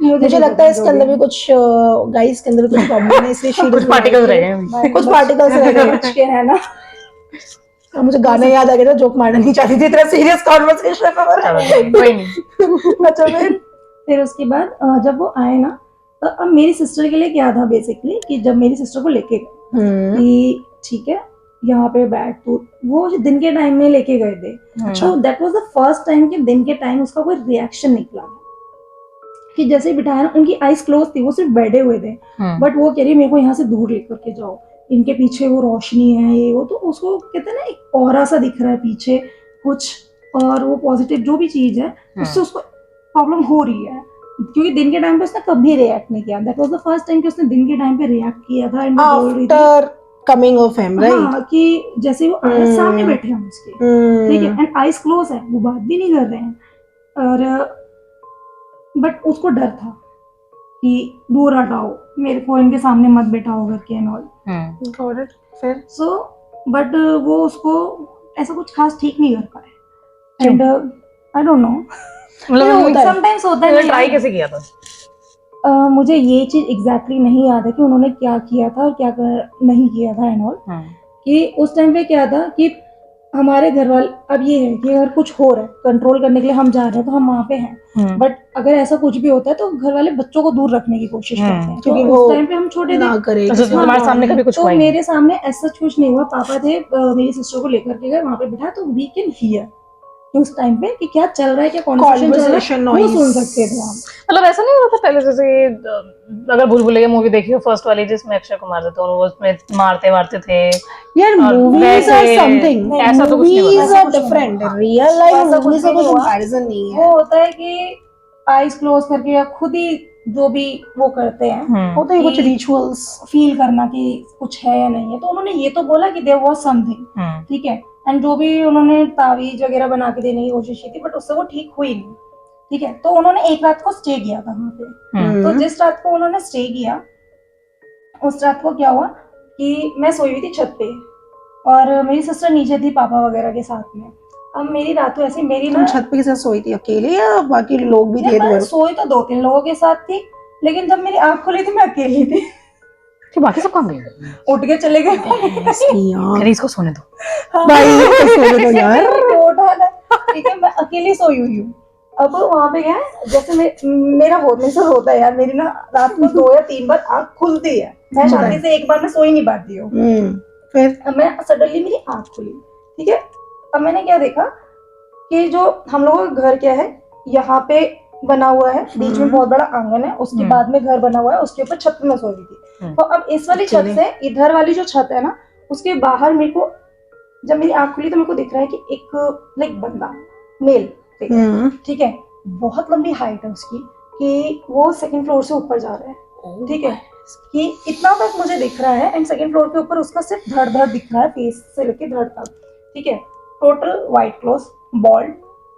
मुझे लगता है इसके अंदर भी कुछ गाइस के अंदर भी कुछ प्रॉब्लम है, इसलिए शी कुछ पार्टिकल्स रह गए हैं। कुछ पार्टिकल्स रह गए बच के है ना। अब मुझे गाना याद आ गया था, जोक मारना नहीं चाहती थी इतना सीरियस कॉन्वर्सेशन पर। कोई नहीं। अच्छा फिर उसके बाद जब वो आए ना, तो अब मेरी सिस्टर के लिए क्या था बेसिकली कि जब मेरी सिस्टर को लेके गए कि ठीक है यहाँ पे बैठ, तो वो दिन के टाइम में लेके गए थे, तो that was the first time कि दिन के टाइम उसका कोई रिएक्शन निकला कि जैसे ही बिठाया ना, उनकी आईज क्लोज थी, वो सिर्फ बैठे हुए थे, बट वो कह रही मेरे को यहाँ से दूर लेकर के जाओ, इनके पीछे वो रोशनी है ये वो, तो उसको कहते हैं ना एक ऑरा सा दिख रहा है पीछे कुछ, और वो पॉजिटिव जो भी चीज है उससे उसको प्रॉब्लम हो रही है, क्योंकि दिन के टाइम पे उसने कभी रिएक्ट नहीं किया। That was the first time कि उसने दिन के टाइम पे रिएक्ट किया था, एंड बोल रही थी after coming of him, right? हाँ कि जैसे वो आए सामने बैठे हैं उसके, ठीक है, एंड आईज क्लोज है, वो बात भी नहीं कर रहे हैं, और बट उसको डर था कि दूर हटाओ, मेरे को इनके सामने मत बैठाओ करके एंड ऑल। फिर सो बट वो उसको ऐसा कुछ खास ठीक नहीं कर पाए, एंड आई डोंट नो, मतलब समटाइम्स होता है। ट्राई कैसे किया था? मुझे ये चीज एग्जैक्टली नहीं याद है कि उन्होंने क्या किया था और क्या नहीं किया था एंड ऑल, कि उस टाइम पे क्या था कि हमारे घर वाले, अब ये है कि अगर कुछ हो रहा है कंट्रोल करने के लिए हम जा रहे हैं तो हम वहाँ पे हैं, बट अगर ऐसा कुछ भी होता है तो घर वाले बच्चों को दूर रखने की कोशिश करते हैं, क्योंकि तो उस टाइम पे हम छोटे थे, अच्छा, तो तुम्हारे सामने कभी कुछ तो हुआ ही नहीं? मेरे सामने ऐसा कुछ नहीं हुआ। पापा थे, मेरी सिस्टर को लेकर के गए वहाँ पे बिठाया, तो वी कैन हियर उस टाइम पे कि क्या चल रहा है, क्या कॉन्वर्सेशन चल रहा है, वो सुन सकते थे हम। मतलब ऐसा नहीं होता पहले, जैसे अगर भूल भुलैया मूवी देखी हो फर्स्ट वाली जिसमें अक्षय कुमार थे, तो वो उसमें मारते वारते थे यार, मूवीज आर समथिंग, ऐसा तो कुछ नहीं मूवीज होता। आर डिफरेंट, रियल लाइफ ऐसा कुछ मूवीज का भी कोई नहीं हुआ। कंपैरिजन नहीं वो है। होता है कि आईज क्लोज करके या खुद ही जो भी वो करते हैं, होता है कुछ रिचुअल्स, फील करना कि कुछ है या नहीं है, तो उन्होंने ये तो बोला कि देयर वाज समथिंग, ठीक है, एंड जो भी उन्होंने तावीज वगैरह बना के देने की कोशिश की थी, बट उससे वो ठीक हुई नहीं, ठीक है। तो उन्होंने एक रात को स्टे किया था वहाँ पे, तो जिस रात को उन्होंने स्टे किया उस रात को क्या हुआ कि मैं सोई हुई थी छत पे और मेरी सिस्टर नीचे थी पापा वगैरह के साथ में, अब मेरी रात तो ऐसी मेरी तुम ना छत पे के साथ सोई थी अकेले या बाकी लोग भी थे यार, मैं तुम्हारे? सोई तो 2-3 लोगों के साथ थी, लेकिन जब मेरी आंख खुली थी मैं अकेली थी। फिर बाकी सब कहाँ गए? उठ के चले गए। यार अरे इसको सोने दो। हाँ। भाई तो सोने दो यार। क्यों उठाना? ठीक है, मैं अकेली सोई हुई हूँ। अब वहां पे क्या है, जैसे मेरा हमेशा होता है यार, मेरी ना रात को 2 या 3 बार आंख खुलती है, मैं शांति से एक बार में सो ही नहीं पाती हूँ। फिर अब मैं सडनली मेरी आंख खुली, ठीक है। अब मैंने क्या देखा कि जो हम लोगों का घर क्या है, यहाँ पे बना हुआ है, बीच में बहुत बड़ा आंगन है, उसके बाद में घर बना हुआ है, उसके ऊपर छत में सो रही थी। तो अब इस वाली छत से इधर वाली जो छत है ना, उसके बाहर मेरे को, जब मेरी आंख खुली तो मेरे को दिख रहा है कि एक लाइक बंदा, मेल, ठीक है, बहुत लंबी हाइट है उसकी, कि वो 2nd फ्लोर से ऊपर जा रहा है, ठीक है, कि इतना तक मुझे दिख रहा है। एंड 2nd फ्लोर के ऊपर उसका सिर्फ धड़ धड़ दिख रहा है, फेस से लेके धड़ तक, ठीक है। टोटल व्हाइट क्लोथ, बॉल्ड,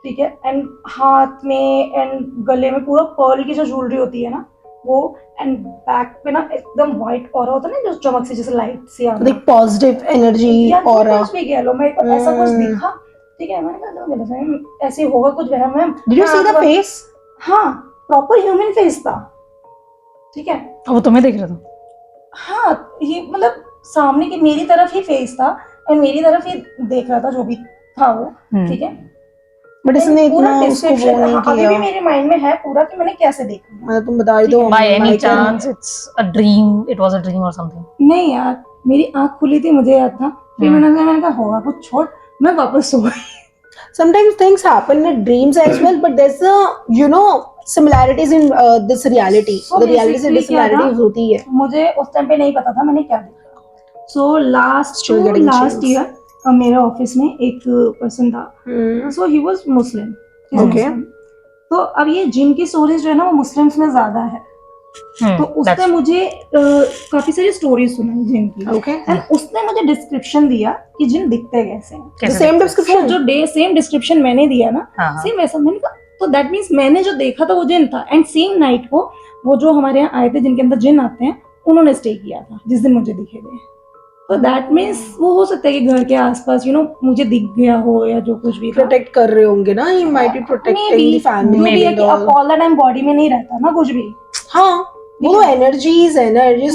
ठीक है, एंड हाथ में एंड गले में पूरा पर्ल की जो ज्वेलरी होती है ना वो, एंड बैक पे ना एकदम व्हाइट ऑरा होता है ना, जो चमक से जैसे लाइट से आना, लाइक पॉजिटिव एनर्जी ऑरा, कुछ भी कह लो, मेरे को ऐसा कुछ दिखा, ठीक है। मैंने कहा गलत है, ऐसे होगा कुछ वहम है। Did you see the face? हाँ, प्रॉपर ह्यूमन फेस था, ठीक है। वो तुम्हें देख रहा था? हाँ, ये मतलब सामने की मेरी तरफ ही फेस था, और मेरी तरफ ही देख रहा था जो भी था वो, ठीक है। बट इसने पूरा इतना उसको वो description, नहीं हाँ, अभी किया। भी मेरे माइंड में है पूरा कि मैंने कैसे देखा। मतलब तुम बता रही तो By any Michael- chance it's a dream? It was a dream or something? नहीं यार, मेरी आंख खुली थी, मुझे याद था, फिर मैंने कहा होगा कुछ, छोड़, मैं वापस सो गई। Sometimes things happen in dreams as well, but there's a similarities in this reality. So The reality से basically क्या dissimilarities था? होती है. मुझे उस टाइम पे नहीं पता था मैंने क्या देखा। सो Still getting last chills. Year मेरे ऑफिस में एक पर्सन था, सो ही वाज मुस्लिम, Okay. तो अब ये जिन की स्टोरीज जो है ना वो मुस्लिम्स में ज्यादा है, तो उसने that's- मुझे काफी सारी स्टोरीज सुनाई जिन की, Okay. एंड उसने मुझे डिस्क्रिप्शन दिया कि जिन दिखते कैसे हैं। The कैसे same दिखता है? So, जो सेम डिस्क्रिप्शन मैंने दिया ना, हाँ, हाँ। सेम वैसा मैंने कहा, तो दैट मीन्स मैंने जो देखा था वो जिन था। एंड सेम नाइट को वो जो हमारे यहाँ आए थे जिनके अंदर जिन आते हैं, उन्होंने स्टे किया था जिस दिन मुझे दिखे थे। तो दैट मीन्स वो हो सकता है कि घर के आसपास मुझे दिख गया हो, या जो कुछ भी था। Protect कर रहे होंगे ना, he might be protecting the family Maybe and कि all. अब ऑल द टाइम बॉडी में नहीं रहता ना कुछ भी। हाँ, वो एनर्जीज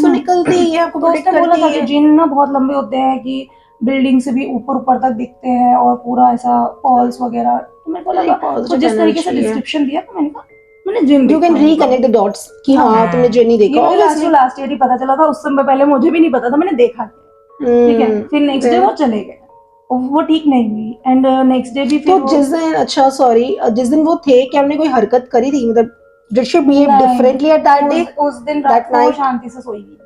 तो निकलती ही है, आपको तो प्रोटेक्ट उसने बोला करती था कि है. जिन ना बहुत लंबे होते हैं, कि बिल्डिंग से भी ऊपर ऊपर तक दिखते हैं, और पूरा ऐसा पॉल्स वगैरह। तो मेरे को लगा, तो जिस तरीके से डिस्क्रिप्शन दिया, तो मैंने कहा मैंने जिन You can reconnect the dots कि हाँ तुमने जिन नहीं देखा. Obviously. लास्ट ईयर ही पता चला था, उस समय पहले मुझे भी नहीं पता था, मैंने देखा क्या, ठीक है। फिर नेक्स्ट डे वो चले गए, वो ठीक नहीं हुई, एंड नेक्स्ट डे भी तो फिर जिस दिन, अच्छा सॉरी, जिस दिन वो थे, क्या हमने कोई हरकत करी थी, मतलब did she behave differently at that day? उस दिन रात that को night? शांति से सोई थी,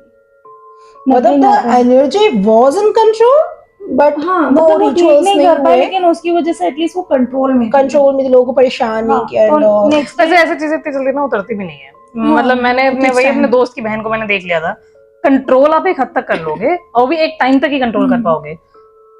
मतलब the energy was in control, but हाँ, no मतलब वो ठीक rituals नहीं नहीं कर पाए, हुए. लेकिन उसकी वजह से एटलीस्ट वो कंट्रोल में थी। कंट्रोल में लोगों को परेशान नहीं किया and all. नेक्स्ट वैसे ऐसी चीजें इतनी जल्दी ना उतरती भी नहीं है। मतलब मैंने takes वही time. अपने दोस्त की बहन को मैंने देख लिया था। कंट्रोल आप एक हद तक कर लोगे, और भी एक टाइम तक ही कंट्रोल कर पाओगे,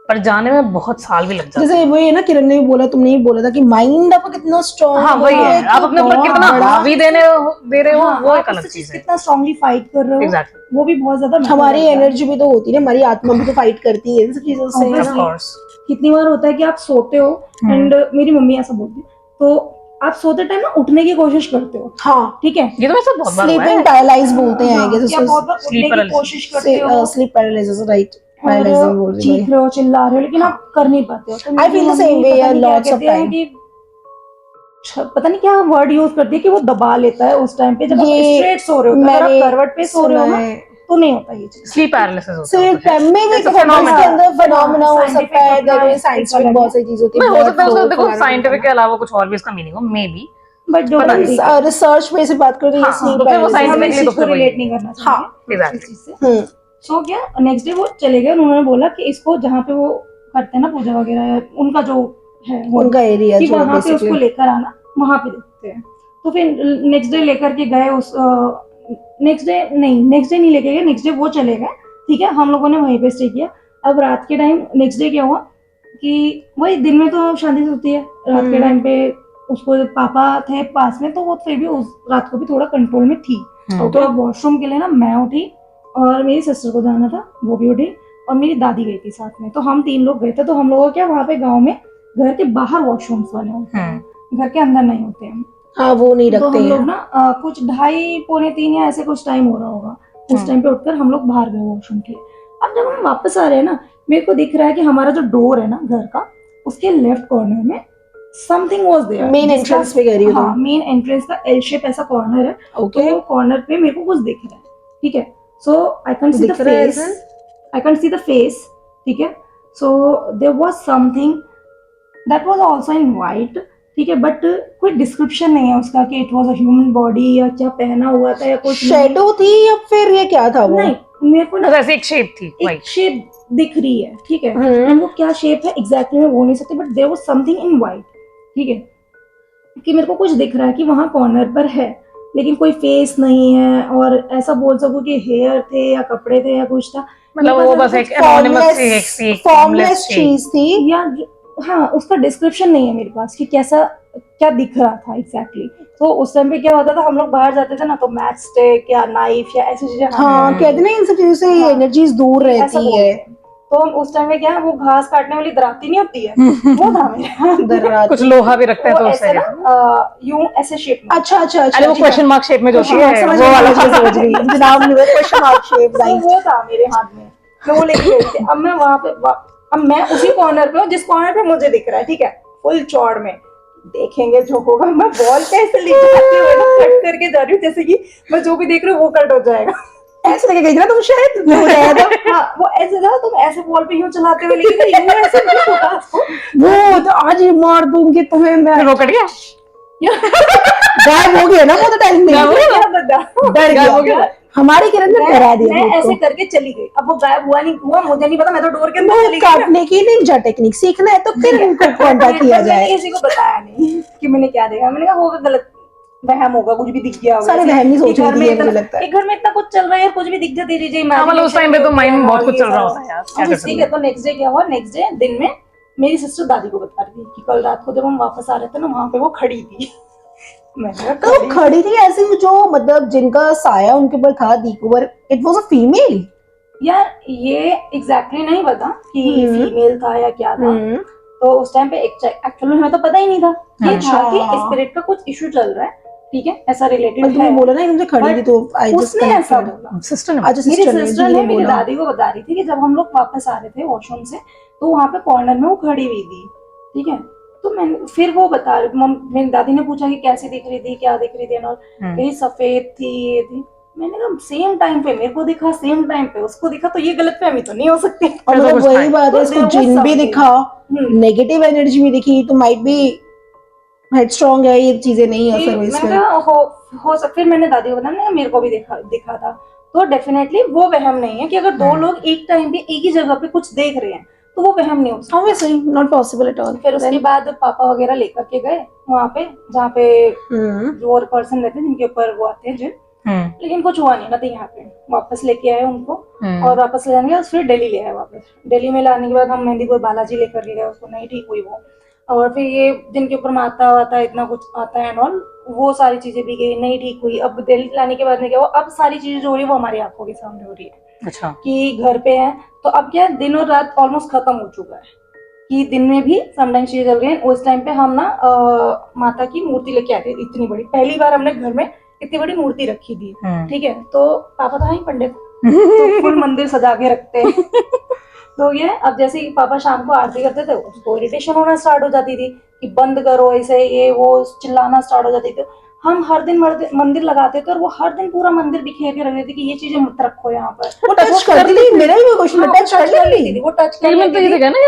पर जाने में बहुत साल भी लग जाते हैं। जैसे वही है ना, किरण ने भी बोला, तुमने भी बोला था कि माइंड आपका कितना स्ट्रॉन्ग हाँ वही है, आप अपने ऊपर कितना हावी दे रहे हो, वो एक अलग चीज है। कितना स्ट्रांगली फाइट कर रहे हो, एग्जैक्टली, वो भी बहुत ज्यादा matter हमारी करता है। एनर्जी भी तो होती है ना, हमारी आत्मा भी तो फाइट करती है इन सब चीजों से, है ऑफ ना. कोर्स। कितनी बार होता है कि आप सोते हो, एंड मेरी मम्मी ऐसा बोलती है, तो आप सोते टाइम ना उठने की कोशिश करते हो, हाँ, ठीक है, ये तो वैसे बहुत बार हुआ स्लीपिंग है। पैरालाइज बोलते हैं, हाँ, कि कि आप बहुत बार उठने की paralysis. कोशिश करते हो, स्लीप पैरालिसिस, राइट, और पैरालिसिस बोल रही चीख रहे हो, चिल्ला रहे हो, लेकिन आप कर नहीं पाते हो। तो I feel the same way, lots of time. पता नहीं क्या वर्ड यूज करती है कि वो दबा लेता है उस टाइम पे, जब आप ये स्ट्रेट सो रहे हो, तो अगर आप मैंने करवट पे सो रहे हो ना, सुना है. तो नहीं होता ये चीज। स्लीप पैरालिसिस होता सिर्फ है। टाइम में भी It's a इसके phenomenon. अंदर फिनोमेना हो Scientific सकता है, अपना देखो साइंटिफिक बहुत सारी चीज होती है, हो सकता है उसका देखो साइंटिफिक के अलावा कुछ और भी इसका मीनिंग हो, मे बी, बट जो पता नहीं। रिसर्च पे से बात करते हैं, हाँ, स्लीप तो फिर वो पैरालिसिस. scientific- हमें तो इसको फिर वही रिलेट है। नहीं करना हाँ, चाहिए exactly. इस चीज से। सो क्या, नेक्स्ट डे वो चले गए, उन्होंने बोला कि इसको जहाँ पे वो करते हैं ना पूजा वगैरह, उनका जो है उनका एरिया कि जो वहां पे उसको बेसिकली, लेकर आना, वहां पे देखते हैं। तो फिर नेक्स्ट डे लेकर के गए, उस नेक्स्ट डे नहीं लेके गए, नेक्स्ट डे वो चले गए, ठीक है। हम लोगों ने वहीं पे स्टे किया। अब रात के टाइम नेक्स्ट डे क्या हुआ कि वही दिन में तो शांति से होती है, रात के टाइम पे उसको पापा थे पास में, तो वो फिर भी उस रात को भी थोड़ा कंट्रोल में थी। तो अब वॉशरूम के लिए ना मैं उठी, और मेरी सिस्टर को जाना था, वो भी उठी, और मेरी दादी गई थी साथ में। तो हम 3 लोग गए थे। तो हम लोगों क्या वहाँ पे गाँव में घर के बाहर वॉशरूम्स बने होते हैं, घर के अंदर नहीं होते हैं। हाँ वो नहीं तो रखते हम लोग हैं। ना कुछ 2:30-3 या ऐसे कुछ टाइम हो रहा होगा, उस टाइम पे उठकर हम लोग बाहर गए वॉशरूम के लिए। अब जब हम वापस आ रहे हैं ना, मेरे को दिख रहा है कि हमारा जो डोर है ना घर का, उसके लेफ्ट कॉर्नर में something was there. Main entrance पे कह रही हो तुम? हाँ, मेन एंट्रेंस का एल शेप ऐसा कॉर्नर है, ओके। तो कॉर्नर पे मेरे को कुछ दिख रहा है, ठीक है। So I can see the दिख रहा है फेस, ऐसा? I can see the face, ठीक है। So there was something that was also in white, ठीक है, बट कोई डिस्क्रिप्शन नहीं है उसका कि it was a human body या क्या पहना हुआ था या कुछ शेडो थी या फिर ये क्या था वो? नहीं, मेरे को ना बस ऐसे एक शेप थी एक वाइट। शेप दिख रही है, ठीक है। हम्म। And वो क्या शेप है एग्जैक्टली मैं बोल नहीं सकती, but there was something in white, ठीक है, कि मेरे को कुछ दिख रहा है कि वहां कॉर्नर पर है, लेकिन कोई फेस नहीं है, और ऐसा बोल सकूं कि हेयर थे या कपड़े थे या कुछ था, मतलब मेरे वो पास बस एक ऐसा anonymous सी एक सी फॉर्मलेस चीज थी। या हाँ, उसका डिस्क्रिप्शन नहीं है मेरे पास कि कैसा क्या दिख रहा था एग्जैक्टली। तो उस टाइम पे क्या होता था, हम लोग बाहर जाते थे ना, तो मैच स्टिक या नाइफ या ऐसी चीजें हाँ कहते ना इन सब चीजों से हाँ, एनर्जीज दूर ऐसा रहती बोलते है। हैं। तो हम उस टाइम में क्या, वो घास काटने वाली दराती नहीं होती है, वो था मेरे हाथ में। दर्राती। कुछ लोहा भी रखते हैं तो वो उससे ऐसे ना यूं ऐसे शेप में। अच्छा अच्छा अच्छा। अरे वो क्वेश्चन मार्क शेप में जो होती हाँ, है समझ वो वाला गई समझ गई जनाब ने क्वेश्चन मार्क शेप तो राइट। वो था मेरे हाथ में, मैं वो लेके गई थी। अब मैं वहां पे अब मैं उसी कॉर्नर पे हूँ जिस कॉर्नर पे मुझे दिख रहा है, ठीक है, फुल चौड़ में। देखेंगे जो होगा, मैं बॉल पे ऐसे ले जाती हूँ ना, कट करके जा रही हूँ, जैसे कि मैं जो भी देख रही हूँ वो कट हो जाएगा। ऐसे लगे गई ना तुम शायद वो रहा था। हाँ, वो ऐसे था, तुम ऐसे बॉल पे यूं चलाते हुए लेके गई, यूं ऐसे नहीं छुपा उसको। वो तो आज ही मार दूंगी तुम्हें मैं। फिर वो कट गया। गायब हो गया ना वो तो टाइम में। गायब हो गया? क्या बता, डर गायब हो गया। गया। हमारी किरण ने डरा दिया मैं खुद ऐसे को। करके चली गई। अब वो गायब हुआ नहीं हुआ मुझे नहीं पता, मैं तो डोर के अंदर वो चली गई ना। काटने की निंजा टेक्निक सीखना है तो किरण को कांटेक्ट किया मैंने जाए। किसी को बताया नहीं कि मैंने क्या देखा। मैंने कहा होगा गलत वहम होगा, कुछ भी दिख गया होगा। सारे ऐसे वहम ही सोच कि घर रही में थी, इतना- मुझे लगता है। एक घर में इतना कुछ चल रहा है, कुछ भी दिख जाए दीजिए हाँ, मतलब उस टाइम पे तो माइंड में बहुत कुछ चल रहा होता है यार, क्या कर सकते ठीक है। तो नेक्स्ट डे क्या हुआ, नेक्स्ट डे दिन में मेरी सिस्टर दादी को बता रही थी कि कल रात को जब हम वापस आ रहे थे ना, वहां पे वो खड़ी थी। मैंने कहा तो वो खड़ी थी ऐसे जो मतलब जिनका साया उनके ऊपर था दीप ऊपर, इट वाज अ फीमेल। यार ये एग्जैक्टली नहीं पता कि फीमेल था या क्या था। तो उस टाइम पे एक्चुअली हमें तो पता ही नहीं था। ये था कि स्पिरिट का कुछ इशू चल रहा है, ठीक है, ऐसा रिलेटेड है। तुमने बोला ना एकदम से खड़ी थी तो आई जस्ट उसने ऐसा बोला। सिस्टर ने अच्छा मेरी सिस्टर सिस्टर ने मेरी बोला। दादी को बता रही थी कि जब हम लोग वापस आ रहे थे वॉशरूम से, तो वहां पे कॉर्नर में वो खड़ी हुई थी, ठीक है। तो मैंने फिर वो बता मेरी दादी ने पूछा कि कैसी दिख रही थी, क्या दिख रही थी, और कहीं सफेद थी, ये थी। मैंने कहा सेम टाइम पे मेरे को दिखा, सेम टाइम पे उसको दिखा, तो ये गलतफहमी तो नहीं हो सकती। और मतलब वही बात है, इसको तो जिन भी दिखा, नेगेटिव एनर्जी भी दिखी, तो माइट बी हेड स्ट्रॉन्ग है, ये चीजें नहीं है सर्विस मैंने में। कहा हो सकता। फिर मैंने दादी को बताया मेरे को भी दिखा था। तो डेफिनेटली वो वहम नहीं है कि अगर दो लोग एक टाइम पे एक ही जगह पे कुछ देख रहे हैं तो वो वहम नहीं हो सकता। Obviously not possible at all. फिर उसके बाद पापा वगैरह लेकर के गए वहां पे जहाँ पे जो और पर्सन रहते हैं जिनके ऊपर वो आते हैं जिन, लेकिन कुछ हुआ नहीं ना। तो यहाँ पे वापस लेके आए उनको, और वापस ले जाने के बाद फिर दिल्ली ले आए वापस। दिल्ली में लाने के बाद हम मेहंदीपुर बालाजी लेकर के गए उसको, नहीं ठीक हुई वो। और फिर ये जिनके ऊपर माता वाता इतना कुछ आता है एंड वो सारी चीजें भी गई, नहीं ठीक हुई। अब दिल्ली लाने के बाद में क्या हुआ, अब सारी चीजें जो हो रही है वो हमारी आंखों के सामने हो रही है। अच्छा। कि घर पे है तो अब क्या दिन और रात ऑलमोस्ट खत्म हो चुका है, कि दिन में भी समटाइम चीजें चल रही है। उस टाइम पे हम ना माता की मूर्ति लेके आए थे इतनी बड़ी, पहली बार हमने घर में इतनी बड़ी मूर्ति रखी थी, ठीक है। तो पापा तो है ही पंडित, तो फुल मंदिर सजा के रखते हैं। तो ये अब जैसे ही पापा शाम को आरती करते थे, उसको इरिटेशन होना स्टार्ट हो जाती थी कि बंद करो ऐसे, ये वो चिल्लाना स्टार्ट हो जाती थी। हम हर दिन मंदिर लगाते थे और वो हर दिन पूरा मंदिर बिखेर के रख देती कि ये चीजें मत रखो यहाँ पर। वो टच करती थी, मेरा भी क्वेश्चन है, टच कर लेती थी। वो टच कर फिल्म में तो ये लेती देखा ना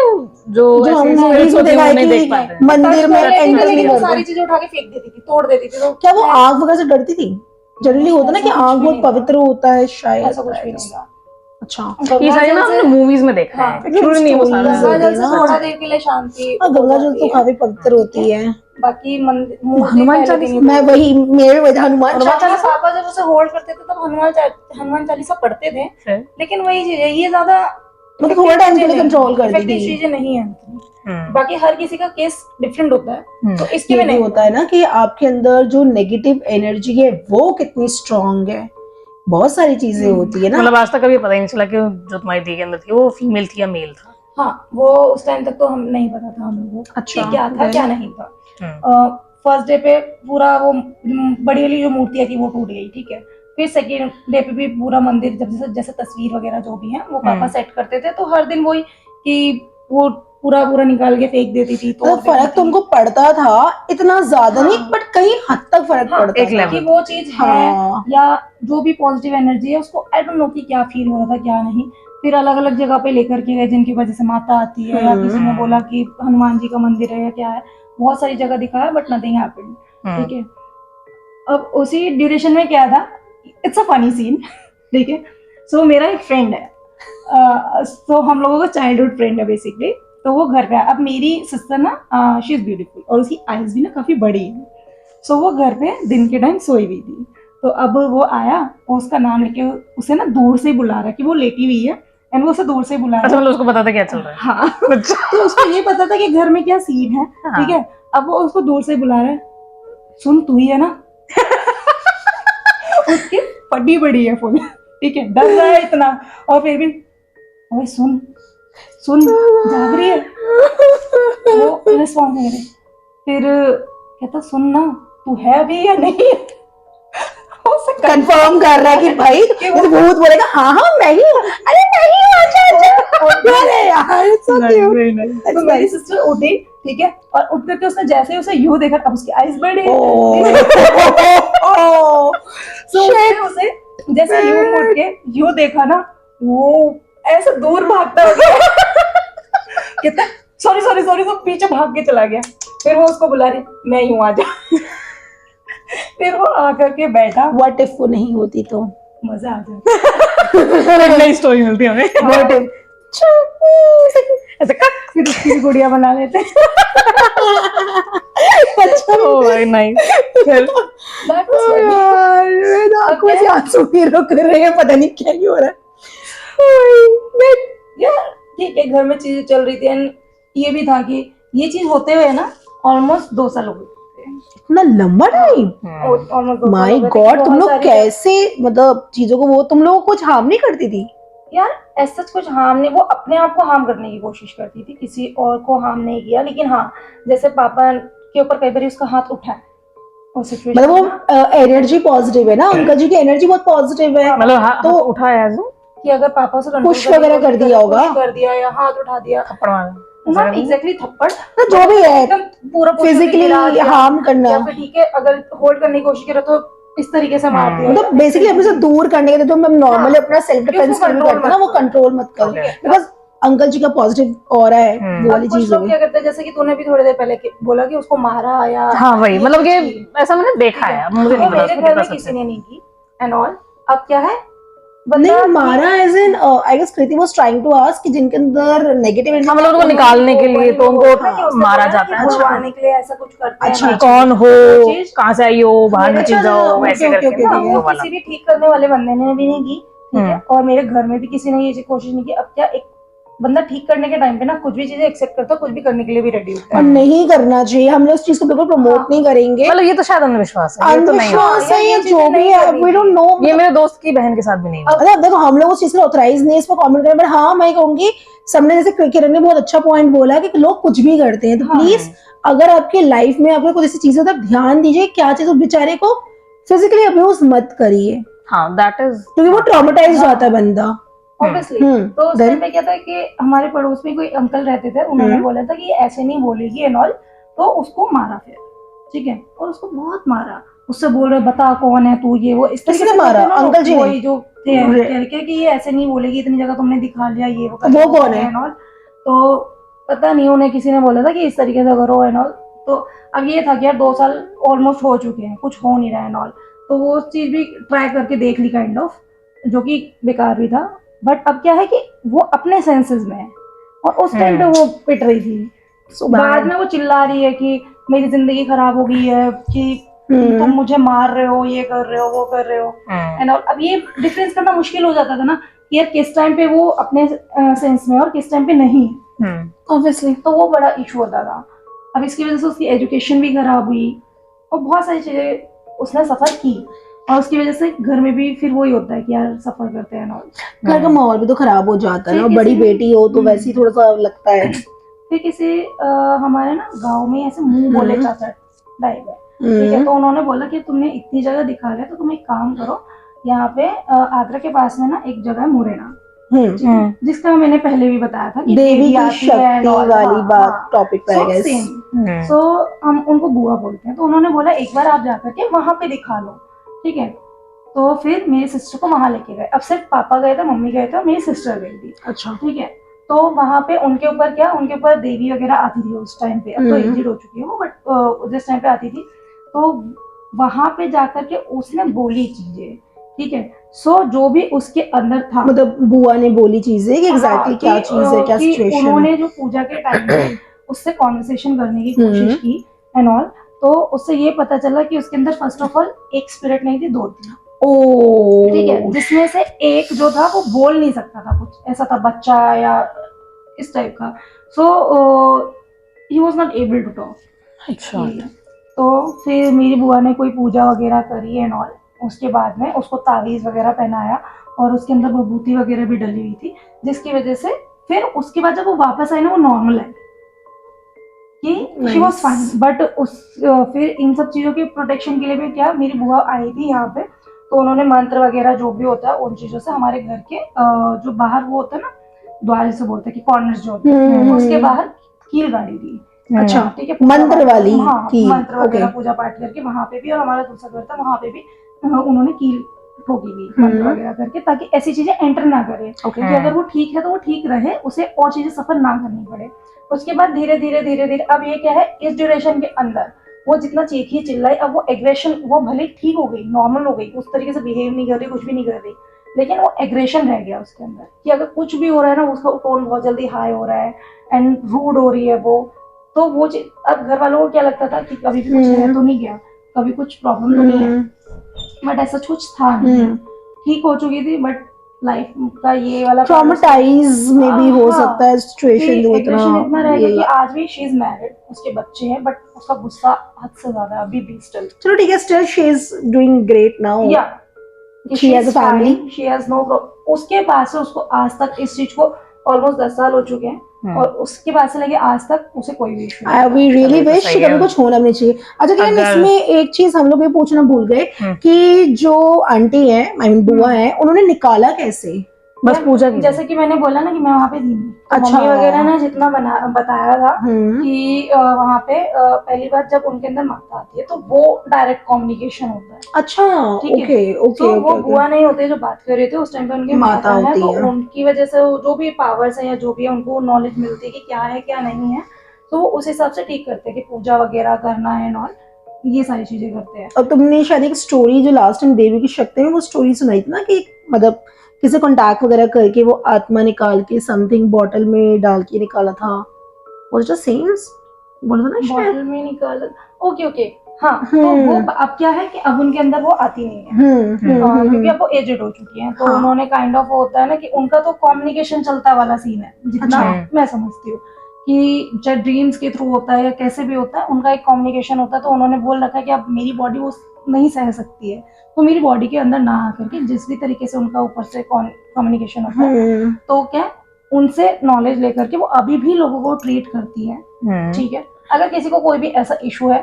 जो हम ऐसे मूवीज में होती है, देखा वो है नहीं देख कि पाते। मंदिर में एंटर नहीं वो करते। सारी चीजें उठा के फेंक देती थी, तोड़ देती थी। तो क्या वो आग वगैरह से डरती थी? जनरली होता ना कि आग बहुत पवित्र होता है शायद। ऐसा कुछ भी नहीं था। अच्छा ये सारी ना हमने मूवीज में देखा है, एक्चुअली नहीं वो सारा। गंगा जल से थोड़ा देर के लिए शांति। गंगा जल तो काफी पवित्र होती है। बाकी हनुमान चालीसा, मैं वही मेरे वजह हनुमान चालीसा। पापा जब उसे होल्ड करते थे तब हनुमान चालीसा पढ़ते थे, लेकिन वही चीज है, ये ज्यादा मतलब थोड़ा टाइम के लिए कंट्रोल कर दी थी। चीजें नहीं है। बाकी हर किसी का केस डिफरेंट होता है, तो इसके ये में भी नहीं होता है ना कि आपके अंदर जो नेगेटिव एनर्जी है वो कितनी स्ट्रांग है, बहुत सारी चीजें होती है ना। मतलब आज तक कभी पता ही नहीं चला कि जो तुम्हारी दी के अंदर थी वो फीमेल थी या मेल था। हाँ, वो उस टाइम तक तो हम नहीं पता था हम लोगों को अच्छा, कि क्या था then? क्या नहीं था। फर्स्ट डे पे पूरा वो बड़ी वाली जो मूर्तियाँ थी वो टूट गई, ठीक है। फिर सेकेंड डे पे भी पूरा मंदिर जब जैसे जैसे तस्वीर वगैरह जो भी है वो पापा सेट करते थे, तो हर दिन वही कि वो पूरा पूरा निकाल के फेंक देती थी, तोड़ मतलब देती फर्क थी। तुमको पड़ता था, इतना ज्यादा नहीं हाँ। बट कहीं हद तक फर्क हाँ, पड़ता एक था। level कि वो चीज है हाँ। या जो भी पॉजिटिव एनर्जी है उसको आई डोंट नो कि क्या फील हो रहा था क्या नहीं। फिर अलग अलग जगह पे लेकर के गए जिनकी वजह से माता आती है, या किसी ने बोला कि हनुमान जी का मंदिर है या क्या है, बहुत सारी जगह दिखाया बट नथिंग हैपेंड, ठीक है। अब उसी ड्यूरेशन में क्या था, इट्स अ फनी सीन, ठीक है। सो मेरा एक फ्रेंड है, तो हम लोगों का चाइल्डहुड फ्रेंड है बेसिकली। तो वो घर पे आया। अब मेरी सिस्टर ना शी इज ब्यूटीफुल और उसकी आईज भी ना काफी बड़ी है। सो वो घर पे दिन के टाइम सोई हुई थी। तो अब वो आया और उसका नाम लेके उसे ना दूर से ही बुला रहा है कि वो लेटी हुई है, एंड वो उसे दूर से ही बुला अच्छा रहा है। मतलब उसको पता था क्या चल रहा है। हाँ, अच्छा। तो उसको ये पता था कि घर में क्या सीन है, हाँ। ठीक है। अब वो उसको दूर से ही बुला रहा है, सुन तू ही है ना। उसकी फटी बड़ी है फुल, ठीक है, डर रहा है इतना और फिर भी ओए सुन सुन जाग रही है। वो रिस्पॉन्स नहीं रही। फिर कहता सुन ना, तू है अभी या नहीं है। उसे कंफर्म कर रहा है कि भाई कि वो- जैसे भूत बोलेगा हाँ हाँ मैं ही हूँ, अरे नहीं हूँ, अच्छा अरे यार it's so Nice, cute. very nice. That's तो मेरी nice. सिस्टर उठी, ठीक है, और उठ करके उसने जैसे ही उसे यूं देखा, अब उसकी आईज बड़ी Oh, तो उसने उसे जैसे यूं उठ के यूं देखा ना, वो ऐसे दूर भागता हो गया। कहता सॉरी सॉरी सॉरी, तो पीछे भाग के चला गया। फिर वो उसको बुला रही, मैं यूं आ जा। फिर वो आकर के बैठा, what if वो नहीं होती तो मजा आ जाता। एक नई स्टोरी मिलती है हमें। what if ऐसे कक। फिर उसकी भी गुड़िया बना लेते। अच्छा ओ वेरी नाइस। फिर That was funny. यार मेरे आंखों से आंसू भी रुक रहे हैं, पता नहीं क्या ही हो रहा है। यार ठीक है, घर में चीजें चल रही थी एंड ये भी था कि ये चीज होते हुए ना ऑलमोस्ट 2 साल हो गए इतना लंबा टाइम, थे। ऑलमोस्ट 2 साल माय हो गए थे कि गॉड, तुम बहुत लोग सारी कैसे मतलब चीजों को, वो तुम लोगों को कुछ हार्म नहीं करती थी? यार ऐसा कुछ हार्म नहीं, वो अपने आप को हार्म करने की कोशिश करती थी, किसी और को हार्म नहीं किया। लेकिन हाँ, जैसे पापा के ऊपर कई बार उसका हाथ उठा है उस सिचुएशन मतलब में वो ना, एनर्जी पॉजिटिव है ना, अंकल जी की एनर्जी बहुत पॉजिटिव है, मतलब हाथ तो उठा है ऐसे कि अगर पापा से कंट्रोल पुश वगैरह कर दिया होगा, पुश कर दिया या हाथ उठा दिया, थप्पड़ मारा ना एग्जैक्टली थप्पड़, तो जो भी है एकदम पूरा फिजिकली हार्म करना, या फिर ठीक है अगर होल्ड करने की कोशिश करे तो इस तरीके से मार दिया, मतलब बेसिकली अपने से दूर करने के लिए, जो हम नॉर्मली अपना सेल्फ कि उसको डिफेंस के लिए control करते हैं ना, मत वो करो। कंट्रोल मत करो, ठीक है। बिकॉज अंकल जी का पॉजिटिव ऑरा है, वो अब वाली कुछ चीज हो लोग गई। क्या करते हैं, जैसे कि तूने भी थोड़ी देर पहले बोला कि उसको मारा या हाँ वही मतलब कुछ कि की। ऐसा मैंने देखा है, अब मुझे नहीं वो पता मेरे उसको घर कितना में सच किसी है। ने नहीं की एंड ऑल। अब क्या है, बंदा नहीं मारा as in I guess Kriti was trying to ask कि जिनके अंदर नेगेटिव हाँ मतलब उनको निकालने के लिए तो उनको हाँ, मारा जाता है। बुलवाने के लिए ऐसा कुछ करते हैं अच्छा, ना। कि कौन हो, वो चीज कहाँ से आई हो, बाहर मेरे निकल घर- जाओ, ओके, वैसे ओके, करके ओके, ना ओके, वो वो वाला। किसी भी ठीक करने वाले बंदे ने भी नहीं की, ठीक है, और मेरे घर में भी किसी ने ये कोशिश नहीं की। अब क्या, एक बंदा ठीक करने के टाइम पे ना कुछ भी चीजें एक्सेप्ट करता है, कुछ भी करने के लिए भी रेडी होता और है। नहीं करना चाहिए, हम लोग इस चीज को बिल्कुल प्रमोट नहीं करेंगे, मतलब ये तो शायद अंधविश्वास है, ये तो नहीं होता। अंधविश्वास है ये या चीजें जो भी नहीं है, करनी वी डोंट नो। ये मेरे दोस्त की बहन के साथ भी नहीं हुआ। मतलब देखो हम लोग उस चीज को ऑथराइज नहीं है इस पर कमेंट करें, बट हाँ मैं कहूंगी सबने, जैसे किरण ने बहुत अच्छा पॉइंट बोला कि लोग कुछ भी करते हैं, तो प्लीज अगर आपके लाइफ में आपको कुछ ऐसी चीजें होता है, ध्यान दीजिए क्या चीज, उस बेचारे को फिजिकली अब्यूज मत करिए, हाँ दैट इज, क्योंकि वो ट्रॉमेटाइज हो जाता है बंदा। ऑब्वियसली। तो उस then? टाइम पे क्या था कि हमारे पड़ोस में कोई अंकल रहते थे, उन्होंने बोला था कि ये ऐसे नहीं बोलेगी एंड ऑल, तो उसको मारा फिर, ठीक है, और उसको बहुत मारा। उससे बोल रहे बता कौन है तू, ये वो इस तरीके किसने से मारा? करते हैं ना, अंकल जी ने? वही जो थे कह के कि ये ऐसे नहीं बोलेगी, इतनी जगह तुमने दिखा लिया, ये वो वो कौन है? And all. तो पता नहीं, उन्हें किसी ने बोला था कि इस तरीके से करो एंड ऑल। तो अब ये था कि यार 2 साल ऑलमोस्ट हो चुके हैं, कुछ हो नहीं रहा है एंड ऑल, तो वो चीज भी ट्राई करके देख ली काइंड ऑफ, जो कि बेकार भी था। बट अब क्या है कि वो अपने सेंसेस में है और उस टाइम पे वो पिट रही थी। बाद में वो चिल्ला रही है कि मेरी जिंदगी खराब हो गई है, कि तुम मुझे मार रहे हो, ये कर रहे हो, वो कर रहे हो एंड ऑल। अब ये डिफरेंस करना मुश्किल हो जाता था ना, कि यार किस टाइम पे वो अपने सेंस में और किस टाइम पे नहीं, ऑब्वियसली। तो वो बड़ा इशू होता था। अब इसकी वजह से उसकी एजुकेशन भी खराब हुई और बहुत सारी चीजें उसने सफर की। और उसकी वजह से घर में भी फिर वही होता है कि यार सफर करते हैं ना। घर का माहौल भी तो खराब हो जाता है ना, फिर बड़ी किसी- बेटी हो तो वैसे ही थोड़ा सा लगता है। फिर किसी हमारे ना गांव में ऐसे मुंह बोले चाचा टाइप है, ठीक है। तो उन्होंने बोला कि तुमने इतनी जगह दिखा लिया तो तुम एक काम करो, यहाँ पे आगरा के पास में ना एक जगह है मुरैना, ठीक है, जिसका मैंने पहले भी बताया था कि देवी की आती है and शक्ति all, वाली हाँ, बात हाँ। टॉपिक पे So, है guys। same। सो हम उनको बुआ बोलते हैं, तो उन्होंने बोला एक बार आप जाकर के वहां पे दिखा लो, ठीक है। तो फिर मेरी सिस्टर को वहां लेके गए। अब सिर्फ पापा गए थे, मम्मी गए थे और मेरी सिस्टर गई थी, अच्छा। ठीक है। तो वहां पे उनके ऊपर क्या, उनके ऊपर देवी वगैरह आती थी उस टाइम पे, अब तो एजिड हो चुकी है वो, बट जिस टाइम पे आती थी तो वहां पे जाकर के उसने बोली चीजें, ठीक है। सो जो भी उसके अंदर था, मतलब बुआ ने बोली चीजें कि एग्जैक्टली हाँ, क्या चीज है, क्या कि सिचुएशन है। उन्होंने जो पूजा के टाइम पे उससे कॉन्वर्सेशन करने की कोशिश की एंड ऑल, तो उससे ये पता चला कि उसके अंदर फर्स्ट ऑफ ऑल एक स्पिरिट नहीं थी, दो थी, ओ ठीक है। जिसमें से एक जो था वो बोल नहीं सकता था, कुछ ऐसा था, बच्चा या इस टाइप का। So he was not able to talk. अच्छा। तो फिर मेरी बुआ ने कोई पूजा वगैरह करी एंड ऑल, उसके बाद में उसको तावीज वगैरह पहनाया और उसके अंदर विभूति वगैरह भी डली हुई थी, जिसकी वजह से फिर उसके बाद जब वो वापस आई ना वो नॉर्मल आई कि शी वॉज फाइन। बट उस फिर इन सब चीजों के प्रोटेक्शन के लिए भी क्या, मेरी बुआ आई थी यहाँ पे, तो उन्होंने मंत्र वगैरह जो भी होता है उन चीजों से हमारे घर के जो बाहर वो होता है ना, द्वार से बोलते हैं कि कॉर्नर्स जो होते हैं उसके बाहर कील गाड़ी थी। अच्छा, ठीक है, मंत्र वाली हाँ, कील, मंत्र वगैरह ओके। पूजा पाठ करके वहां पे भी, और हमारा दूसरा घर था वहां पे भी उन्होंने कील ठोकी थी मंत्र वगैरह करके, ताकि ऐसी चीजें एंटर ना करे, कि अगर वो ठीक है तो वो ठीक रहे, उसे और चीजें सफर ना करनी पड़े। उसके बाद धीरे धीरे धीरे धीरे अब ये क्या है, इस ड्यूरेशन के अंदर वो जितना चीखी चिल्लाई, अब वो एग्रेशन, वो भले ठीक हो गई, नॉर्मल हो गई, उस तरीके से बिहेव नहीं कर रही, कुछ भी नहीं कर रही, लेकिन वो एग्रेशन रह गया उसके अंदर, कि अगर कुछ भी हो रहा है ना उसका टोन बहुत जल्दी हाई हो रहा है एंड रूड हो रही है वो। तो वो चीज अब घर वालों को क्या लगता था कि कभी भी कुछ है तो नहीं गया, कभी कुछ प्रॉब्लम तो नहीं है, बट ऐसा कुछ था नहीं, ठीक हो चुकी थी। बट लाइफ का ये वाला ट्रॉमेटाइज में भी हो हाँ, सकता है सिचुएशन जो एग्रेशन इतना रह गया ये कि आज भी शी इज मैरिड, उसके बच्चे हैं, बट उसका गुस्सा हद से ज्यादा अभी भी स्टिल। चलो ठीक है, still she is doing great now. या She has a family? She has no problem. उसके बाद से उसको आज तक इस चीज को ऑलमोस्ट 10 साल हो चुके हैं, और उसके बाद से लेके आज तक उसे कोई भी इशू नहीं। वी रियली तो विश सही कभी है। कुछ होना नहीं चाहिए। अच्छा किरण, अगर- इसमें एक चीज हम लोग ये पूछना भूल गए कि जो आंटी है, आई मीन बुआ है, उन्होंने निकाला कैसे? बस पूजा की जैसे कि मैंने बोला ना कि मैं वहाँ पे थी नहीं, तो अच्छा। मम्मी वगैरह ने जितना बताया था हम्म। कि वहाँ पे पहली बार जब उनके अंदर माता आती है तो वो डायरेक्ट कम्युनिकेशन होता है। अच्छा, ठीक है। ओके ओके तो वो ओके। बुआ नहीं होते जो बात कर रहे थे उस टाइम पे, उनके माता है, होती तो है। उनकी वजह से जो भी पावर्स है या जो भी है उनको नॉलेज मिलती है कि क्या है क्या नहीं है, तो वो उस हिसाब से ठीक करते हैं कि पूजा वगैरह करना है एंड ऑल, ये सारी चीजें करते हैं। और तुमने शायद एक स्टोरी जो लास्ट टाइम देवी की शक्ति में वो स्टोरी सुनाई थी ना, कि मतलब किसी कॉन्टैक्ट वगैरह करके वो आत्मा निकाल के समथिंग बॉटल में डाल के निकाला था, वाज इट सेम? बोला था ना शायद। बॉटल में निकाल, ओके ओके, हाँ। तो वो अब क्या है कि अब उनके अंदर वो आती नहीं है, क्योंकि अब वो एजेड हो चुकी हैं, तो उन्होंने काइंड ऑफ होता है ना कि उनका तो कम्युनिकेशन चलता वाला सीन है, जितना मैं समझती हूँ कि चाहे ड्रीम्स के थ्रू होता है या कैसे भी होता है, उनका एक कम्युनिकेशन होता है। तो उन्होंने बोल रखा है कि अब मेरी बॉडी वो नहीं सह सकती है, तो मेरी बॉडी के अंदर ना आकर के जिस भी तरीके से उनका ऊपर से कम्युनिकेशन होता है, तो क्या उनसे नॉलेज लेकर के वो अभी भी लोगों को ट्रीट करती है। ठीक है, अगर किसी को कोई भी ऐसा इशू है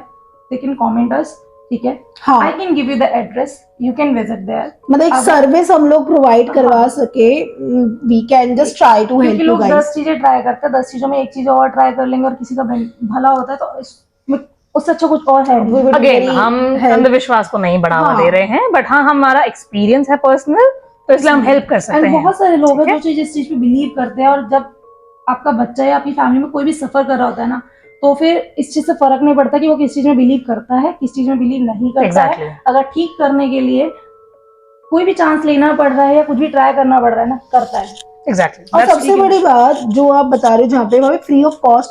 दे कैन कमेंट अस, ठीक है, I can give you the address, you can visit there. मतलब एक सर्विस हम लोग प्रोवाइड करवा सके, we can just try to help क्योंकि यू लोग गाइस। 10 चीजें ट्राई करते हैं, 10 चीजों में एक चीज और ट्राई कर लेंगे और किसी का भला होता है, तो इसमें उससे अच्छा कुछ और है नहीं। अगेन हम अंधविश्वास को नहीं बढ़ावा दे रहे हैं, बट हाँ हमारा एक्सपीरियंस है पर्सनल, तो इसलिए हम हेल्प कर सकते हैं। बहुत सारे लोग हैं जो चीज इस चीज पे बिलीव करते हैं, और जब आपका बच्चा या आपकी फैमिली में कोई भी सफर कर रहा होता है ना, तो फिर इस चीज से फर्क नहीं पड़ता कि वो किस चीज में बिलीव करता है, किस चीज में बिलीव नहीं करता है। अगर ठीक करने के लिए कोई भी चांस लेना पड़ रहा है या कुछ भी ट्राई करना पड़ रहा है ना, करता है। Exactly. और सबसे बड़ी बात जो आप बता रहे हो, जहाँ पे वहाँ पे फ्री ऑफ कॉस्ट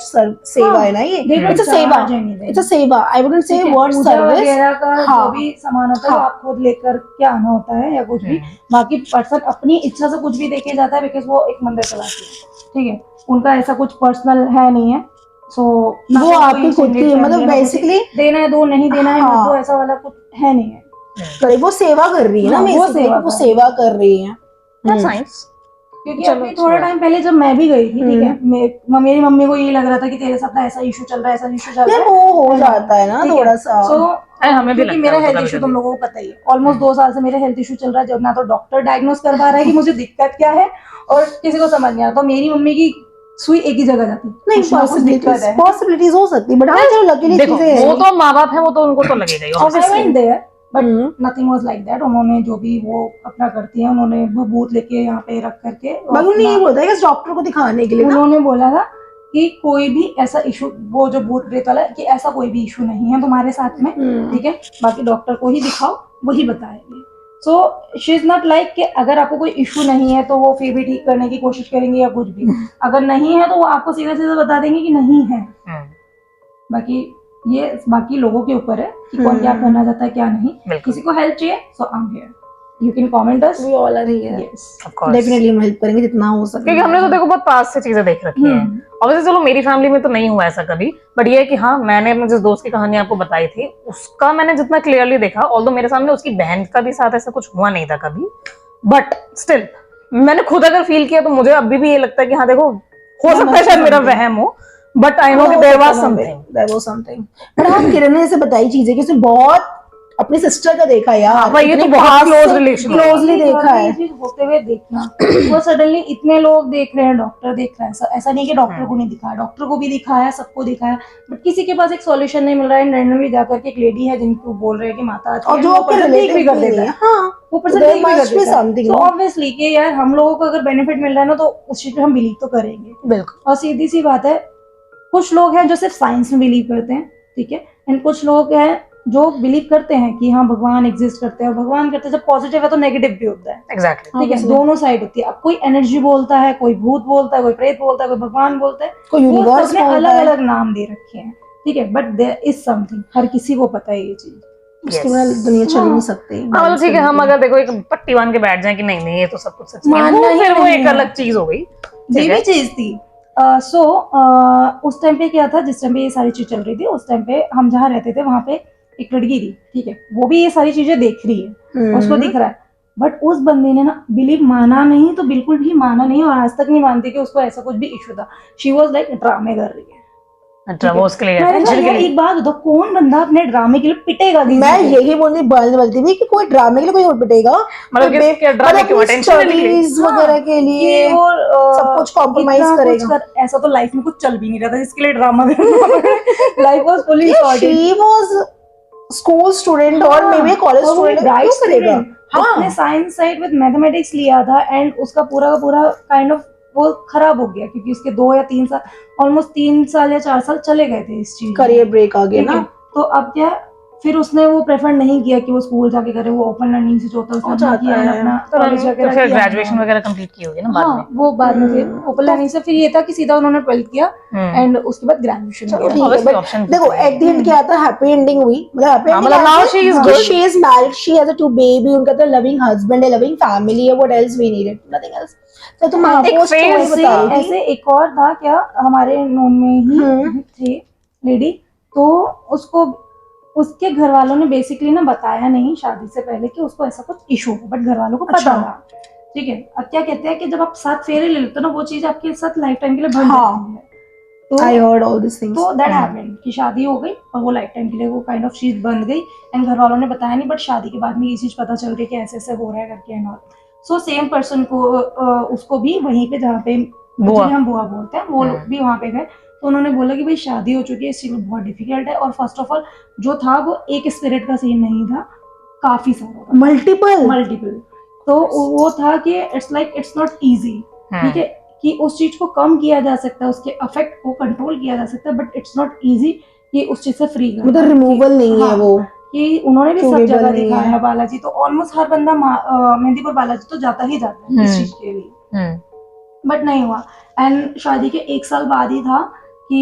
सेवा है ना, ये इट्स अ सेवा, इट्स अ सेवा, I wouldn't say word service वगैरह का जो भी सामान होता है वो आप खुद लेकर के आना होता है या कुछ भी, बाकी पर्सन अपनी इच्छा से कुछ भी देके जाता है, बिकॉज वो एक मंदिर चलाती है, ठीक है, उनका ऐसा कुछ पर्सनल है नहीं है। सो वो आपकी खुद की, मतलब बेसिकली देना है दो, नहीं देना है तो ऐसा वाला कुछ है नहीं है। करे, वो सेवा कर रही है ना, हाँ, वो basically, सेवा वो कर सेवा कर रही है। साइंस क्योंकि चलो, अभी अच्छी थोड़ा बात। टाइम पहले जब मैं भी गई थी, ठीक है, मेरी मम्मी को ये लग रहा था कि तेरे साथ ना ऐसा इशू चल रहा है, ऐसा इशू चल रहा यार है, वो हो जाता है ना थोड़ा सा। सो अरे हमें भी क्योंकि लगता है मेरा वो तो हेल्थ कभी इशू कभी। तुम लोगों को पता ही है, ऑलमोस्ट 2 साल से मेरा हेल्थ इशू चल रहा है, जब ना तो डॉक्टर डायग्नोस कर पा रहा है कि मुझे दिक्कत क्या है और किसी को समझ नहीं आता, तो मेरी मम्मी की सुई एक ही जगह जाती, नहीं, कुछ ना कुछ दिक्कत है। पॉसिबिलिटीज हो सकती है, बट हाँ चलो लकीली देखो चीजें हैं। वो तो माँ बाप है, वो तो उनको तो लगेगा ही I obviously। went there, but hmm. nothing was like that। उन्होंने जो भी वो अपना करती है, उन्होंने वो बूथ लेके यहाँ पे रख करके बाकी उन्होंने ये बोलता है कि डॉक्टर को दिखाने के लिए ना, उन्होंने बोला था कि कोई भी ऐसा इशू, वो जो भूत प्रेत वाला है, कि ऐसा कोई भी इशू नहीं है तुम्हारे साथ में, ठीक है, बाकी डॉक्टर को ही दिखाओ, वही बताएंगे। So she is not like कि अगर आपको कोई इशू नहीं है तो वो फिर भी ठीक करने की कोशिश करेंगे या कुछ भी, अगर नहीं है तो वो आपको सीधा सीधा बता देंगे कि नहीं है। बाकी ये बाकी लोगों के ऊपर है कि कौन क्या करना चाहता है क्या नहीं। बिल्कुल। किसी को हेल्प चाहिए, so I am here, you can comment us, we all are here। Yes. Of course। Definitely हम हेल्प करेंगे जितना हो सके। क्योंकि हमने तो देखो बहुत पास से चीजें देख रखी हैं। ऑब्वियसली चलो मेरी फैमिली में तो नहीं हुआ ऐसा कभी, बट ये है कि हाँ मैंने अपने जिस दोस्त की कहानी आपको बताई थी उसका मैंने जितना क्लियरली देखा, ऑल्दो मेरे सामने उसकी बहन का भी साथ ऐसा कुछ हुआ नहीं था कभी, बट स्टिल मैंने खुद अगर फील किया तो मुझे अभी भी ये लगता है कि हाँ देखो हो सकता है शायद मेरा वहम हो, बट आई नो कि देयर वाज समथिंग। बट हाँ किरण ने जैसे बताई चीजें कि उसने बहुत अपनी सिस्टर का देखा यार। हाँ, भाई ये तो इतने बहुत पास close से relation closely होगा। देखा है। ये चीज होते हुए देखना, वो सडनली इतने लोग देख रहे हैं, डॉक्टर देख रहा है, ऐसा नहीं कि डॉक्टर को नहीं दिखाया, डॉक्टर को भी दिखाया, सबको दिखाया, बट किसी के पास एक सॉल्यूशन नहीं मिल रहा है। रैंडमली जाकर के एक लेडी है जिनको बोल रहे हैं कि माता आती और है, जो वो आपके person ठीक भी रिलेटिव कर भी देता नहीं है, है, हाँ वो person there ठीक भी कर must be देता है। something, So no? obviously कि यार हम लोगों को अगर बेनिफिट मिल रहा है ना तो उस चीज पे हम बिलीव तो करेंगे। बिल्कुल। और सीधी सी बात है, कुछ लोग हैं जो सिर्फ साइंस में बिलीव करते हैं, ठीक है, एंड कुछ लोग हैं जो बिलीव करते हैं कि हाँ भगवान एग्जिस्ट करते हैं, और भगवान करते हैं जब पॉजिटिव है तो नेगेटिव भी होता है, एग्जैक्टली। ठीक है, दोनों साइड होती है। अब कोई एनर्जी बोलता है, कोई भूत बोलता है, कोई प्रेत बोलता है, कोई भगवान बोलता है, कोई वो यूनिवर्स सबने बोलता अलग है, अलग नाम दे रखे हैं, ठीक है, बट देयर इज समथिंग, हर किसी को पता है ये चीज। उसके बिना दुनिया चल ही नहीं सकती। हाँ मतलब ठीक है, हम अगर देखो एक पट्टी बांध के बैठ जाए कि नहीं नहीं ये तो सब कुछ सच नहीं है, मानना वो ही फिर वो नहीं एक है। अलग चीज हो गई। ये ठीक भी है। चीज थी। सो उस टाइम पे क्या था, जिस टाइम पे ये सारी चीज चल रही थी, उस टाइम पे हम जहाँ रहते थे वहां पे एक लड़की थी, ठीक है, वो भी ये सारी चीजें देख रही है, उसको दिख रहा है, बट उस बंदे ने ना बिलीव माना नहीं, तो बिल्कुल भी माना नहीं, और आज तक नहीं मानती कि उसको ऐसा कुछ भी इशू था। शी वाज लाइक ड्रामे कर रही है। अच्छा वो उसके लिए मैंने कहा attention के यार लिए। एक बात बताओ, कौन बंदा अपने ड्रामे के लिए पिटेगा किसी मैं को? यही बोलती थी कि कोई ड्रामे के लिए कोई और पिटेगा, मतलब कि क्या ड्रामे क्यों, attention लेने के लिए? स्टडीज वगैरह के लिए कि वो सब कुछ कॉम्प्रोमाइज इतना कुछ करेगा। ऐसा तो लाइफ में कुछ चल भी नहीं रहा था जिसके लिए drama life was fully sorted. She was school student और maybe college student, bright क्यों करेगा? उसने हाँ साइंस साइड विद मैथमेटिक्स लिया था, एंड उसका पूरा का पूरा काइंड ऑफ वो खराब हो गया, क्योंकि उसके 2 या 3 साल, ऑलमोस्ट 3 साल या 4 साल चले गए थे इस चीज में। करियर ब्रेक आ गया ठीक है, ना। तो अब क्या, फिर उसने वो प्रेफर नहीं किया कि वो स्कूल जाके करे, वो ओपन लर्निंग से जो होता है उसने अपना किया, and अपना कॉलेज तो वगैरह फिर किया। ग्रेजुएशन वगैरह कंप्लीट की होगी ना बाद में। हाँ वो बाद में फिर ओपन लर्निंग से फिर ये था कि सीधा उन्होंने 12th किया एंड उसके बाद ग्रेजुएशन चलो किया। ठीक है, Obviously but option देखो एट द एंड क्या था, हैप्पी एंडिंग हुई, मतलब हैप्पी हाँ, एंडिंग मतलब now she is good. She is married, she has a 2 baby, उनका तो लविंग हस्बैंड है, लविंग फैमिली है, what else we needed, nothing else. तो तुम एक पोस्ट phase ऐसे बता रही थी। ऐसे एक और था क्या, हमारे नोन में ही थे लेडी, तो उसको उसके घर वालों ने बेसिकली ना बताया नहीं शादी से पहले कि उसको ऐसा कुछ इशू है, बट घर वालों को पता अच्छा। था, ठीक है। अब क्या कहते हैं कि जब आप 7 फेरे ले लेते हो ना, वो चीज आपके साथ लाइफ टाइम के लिए बन हाँ। जाती है। तो I heard all this things. तो दैट हैपेंड कि शादी हो गई और वो लाइफ टाइम के लिए वो काइंड ऑफ चीज बन गई, एंड घर वालों ने बताया नहीं, बट शादी के बाद में ये चीज पता चल गई कि ऐसे ऐसे हो रहा है करके and all. So same person को उसको भी वहीं पे जहाँ पे बुआ। जिन्हें हम बुआ बोलते हैं, वो लोग भी वहाँ पे गए, तो उन्होंने बोला कि भाई शादी हो चुकी है, इसलिए बहुत डिफिकल्ट है, और फर्स्ट ऑफ ऑल जो था वो एक स्पिरिट का सीन नहीं था, काफी सारा मल्टीपल। तो वो था कि it's like it's not easy, ठीक है, कि उस चीज को कम किया जा सकता है, उसके अफेक्ट को कंट्रोल किया जा सकता है, बट इट्स नॉट इजी कि उस चीज से फ्री करना, मतलब रिमूवल नहीं है हाँ, वो, कि उन्होंने भी सब curable जगह नहीं दिखाया है। है। बालाजी तो ऑलमोस्ट हर बंदा मेहंदीपुर बालाजी तो जाता ही जाता है इस चीज के लिए, बट नहीं हुआ। एंड शादी के 1 साल बाद ही था कि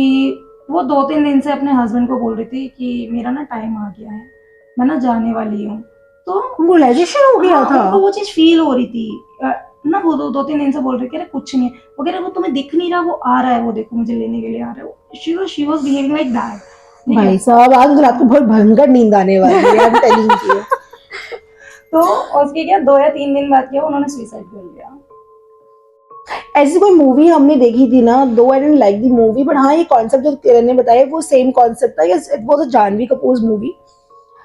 वो 2-3 दिन से अपने हस्बैंड को बोल रही थी कि मेरा ना टाइम आ गया है, मैं ना जाने वाली हूँ। तो रियलाइजेशन हो गया हाँ, था, उनको वो चीज फील हो रही थी ना, वो 2-3 दिन से बोल रही थी कुछ नहीं है, वो कह रहे वो तुम्हें दिख नहीं रहा, वो आ रहा है, वो देखो मुझे लेने के लिए आ रहा है। She was behaving like that. भाई साहब आज रात को बहुत भयंकर नींद आने वाली है, आई एम टेलिंग यू। तो उसके क्या 2 या 3 दिन बाद किया उन्होंने सुसाइड कर लिया। ऐसी कोई मूवी हमने देखी थी ना, though I didn't like the movie, but हाँ ये कॉन्सेप्ट जो किरण ने बताया वो सेम कॉन्सेप्ट था। It was a Janhvi Kapoor movie,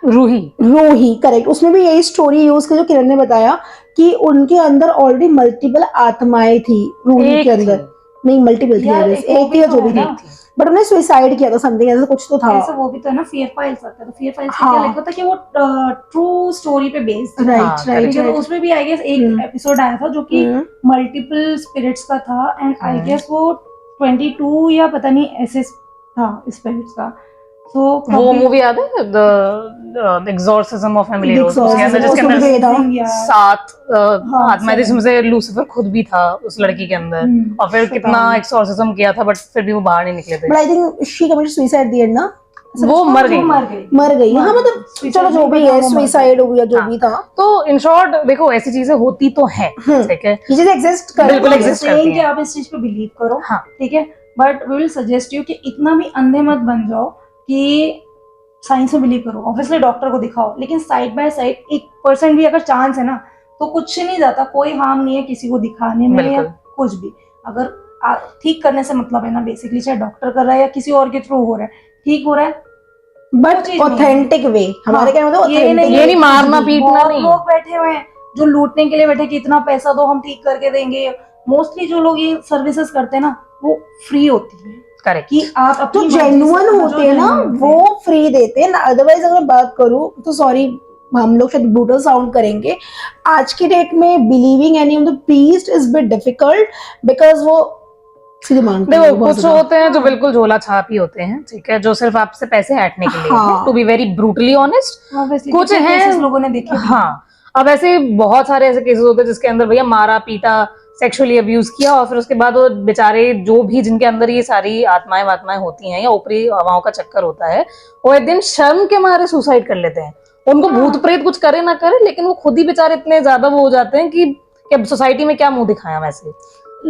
Roohi, correct. उसमें भी यही स्टोरी यूज की जो किरण ने बताया कि उनके अंदर ऑलरेडी मल्टीपल आत्माएं थी रूही के अंदर। नहीं मल्टीपल थी, यार, एक थी या जो भी थी, बट उन्हें सुसाइड किया था, समथिंग ऐसा कुछ तो था। ऐसा वो भी तो है ना, फियर फाइल्स आता है, तो फियर फाइल्स में क्या लिखा था कि वो ट्रू स्टोरी पे बेस्ड है। राइट राइट ठीक है, तो उसमें भी आई गेस एक एपिसोड आया था जो कि मल्टीपल स्पिरिट्स का था, एंड आई गेस वो 22 या पता नहीं ऐसे था स्पिरिट्स का। तो वो मूवी याद है the exorcism of Emily Rose, उसके अंदर जिसके अंदर 7 आत्माएं थी, जिसमें से लूसीफर खुद भी था उस लड़की के अंदर, और फिर कितना एक्सॉर्सिज्म किया था बट फिर भी वो बाहर नहीं निकले थे। But I think she committed suicide the and ना, वो मर गई। हाँ मतलब चलो जो भी है, सुसाइड हो गया जो भी था। तो इन शॉर्ट देखो ऐसी चीजें होती तो हैं, ठीक है, ये चीजें एग्जिस्ट कर, बिल्कुल एग्जिस्ट करती हैं। आप इस चीज पे बिलीव करो, हाँ, ठीक है, but we will suggest you कि इतना भी अंधे मत बन जाओ कि साइंस में बिलीव करो। ऑब्वियसली डॉक्टर को दिखाओ, लेकिन साइड बाय साइड 1% भी अगर चांस है ना तो कुछ नहीं जाता, कोई हार्म नहीं है किसी को दिखाने में या कुछ भी। अगर ठीक करने से मतलब है ना, बेसिकली चाहे डॉक्टर कर रहा है या किसी और के थ्रू हो रहा है, ठीक हो रहा है बट ऑथेंटिक वे। हमारे क्या मतलब ये नहीं मारना पीटना नहीं। लोग बैठे हुए हैं जो लूटने के लिए बैठे कि इतना पैसा दो हम ठीक करके देंगे। मोस्टली जो लोग ये सर्विसेज करते हैं ना वो फ्री होती है, करेक्ट, कि आप तो जेन्युइन होते हैं ना वो फ्री देते हैं। अदरवाइज अगर मैं बात करूं तो सॉरी हम लोग शायद ब्रूटल साउंड करेंगे, आज की डेट में believing any of the priest is bit difficult, because वो देखो कुछ होते हैं जो बिल्कुल झोला छाप ही होते हैं, ठीक है, जो सिर्फ आपसे पैसे ऐंठने के लिए, to be very brutally honest. कुछ हैं लोगों ने देखे। हाँ, अब ऐसे बहुत सारे ऐसे केसेस होते हैं जिसके अंदर भैया मारा पीटा, सेक्सुअली अब्यूज किया, और फिर उसके बाद वो बेचारे जो भी जिनके अंदर ये सारी आत्माएं होती हैं या ऊपरी हवाओं का चक्कर होता है, वो एक दिन शर्म के मारे सुसाइड कर लेते हैं। उनको भूत प्रेत कुछ करे ना करे, लेकिन वो खुद ही बेचारे इतने ज्यादा वो हो जाते हैं कि सोसाइटी में क्या मुंह दिखाया वैसे।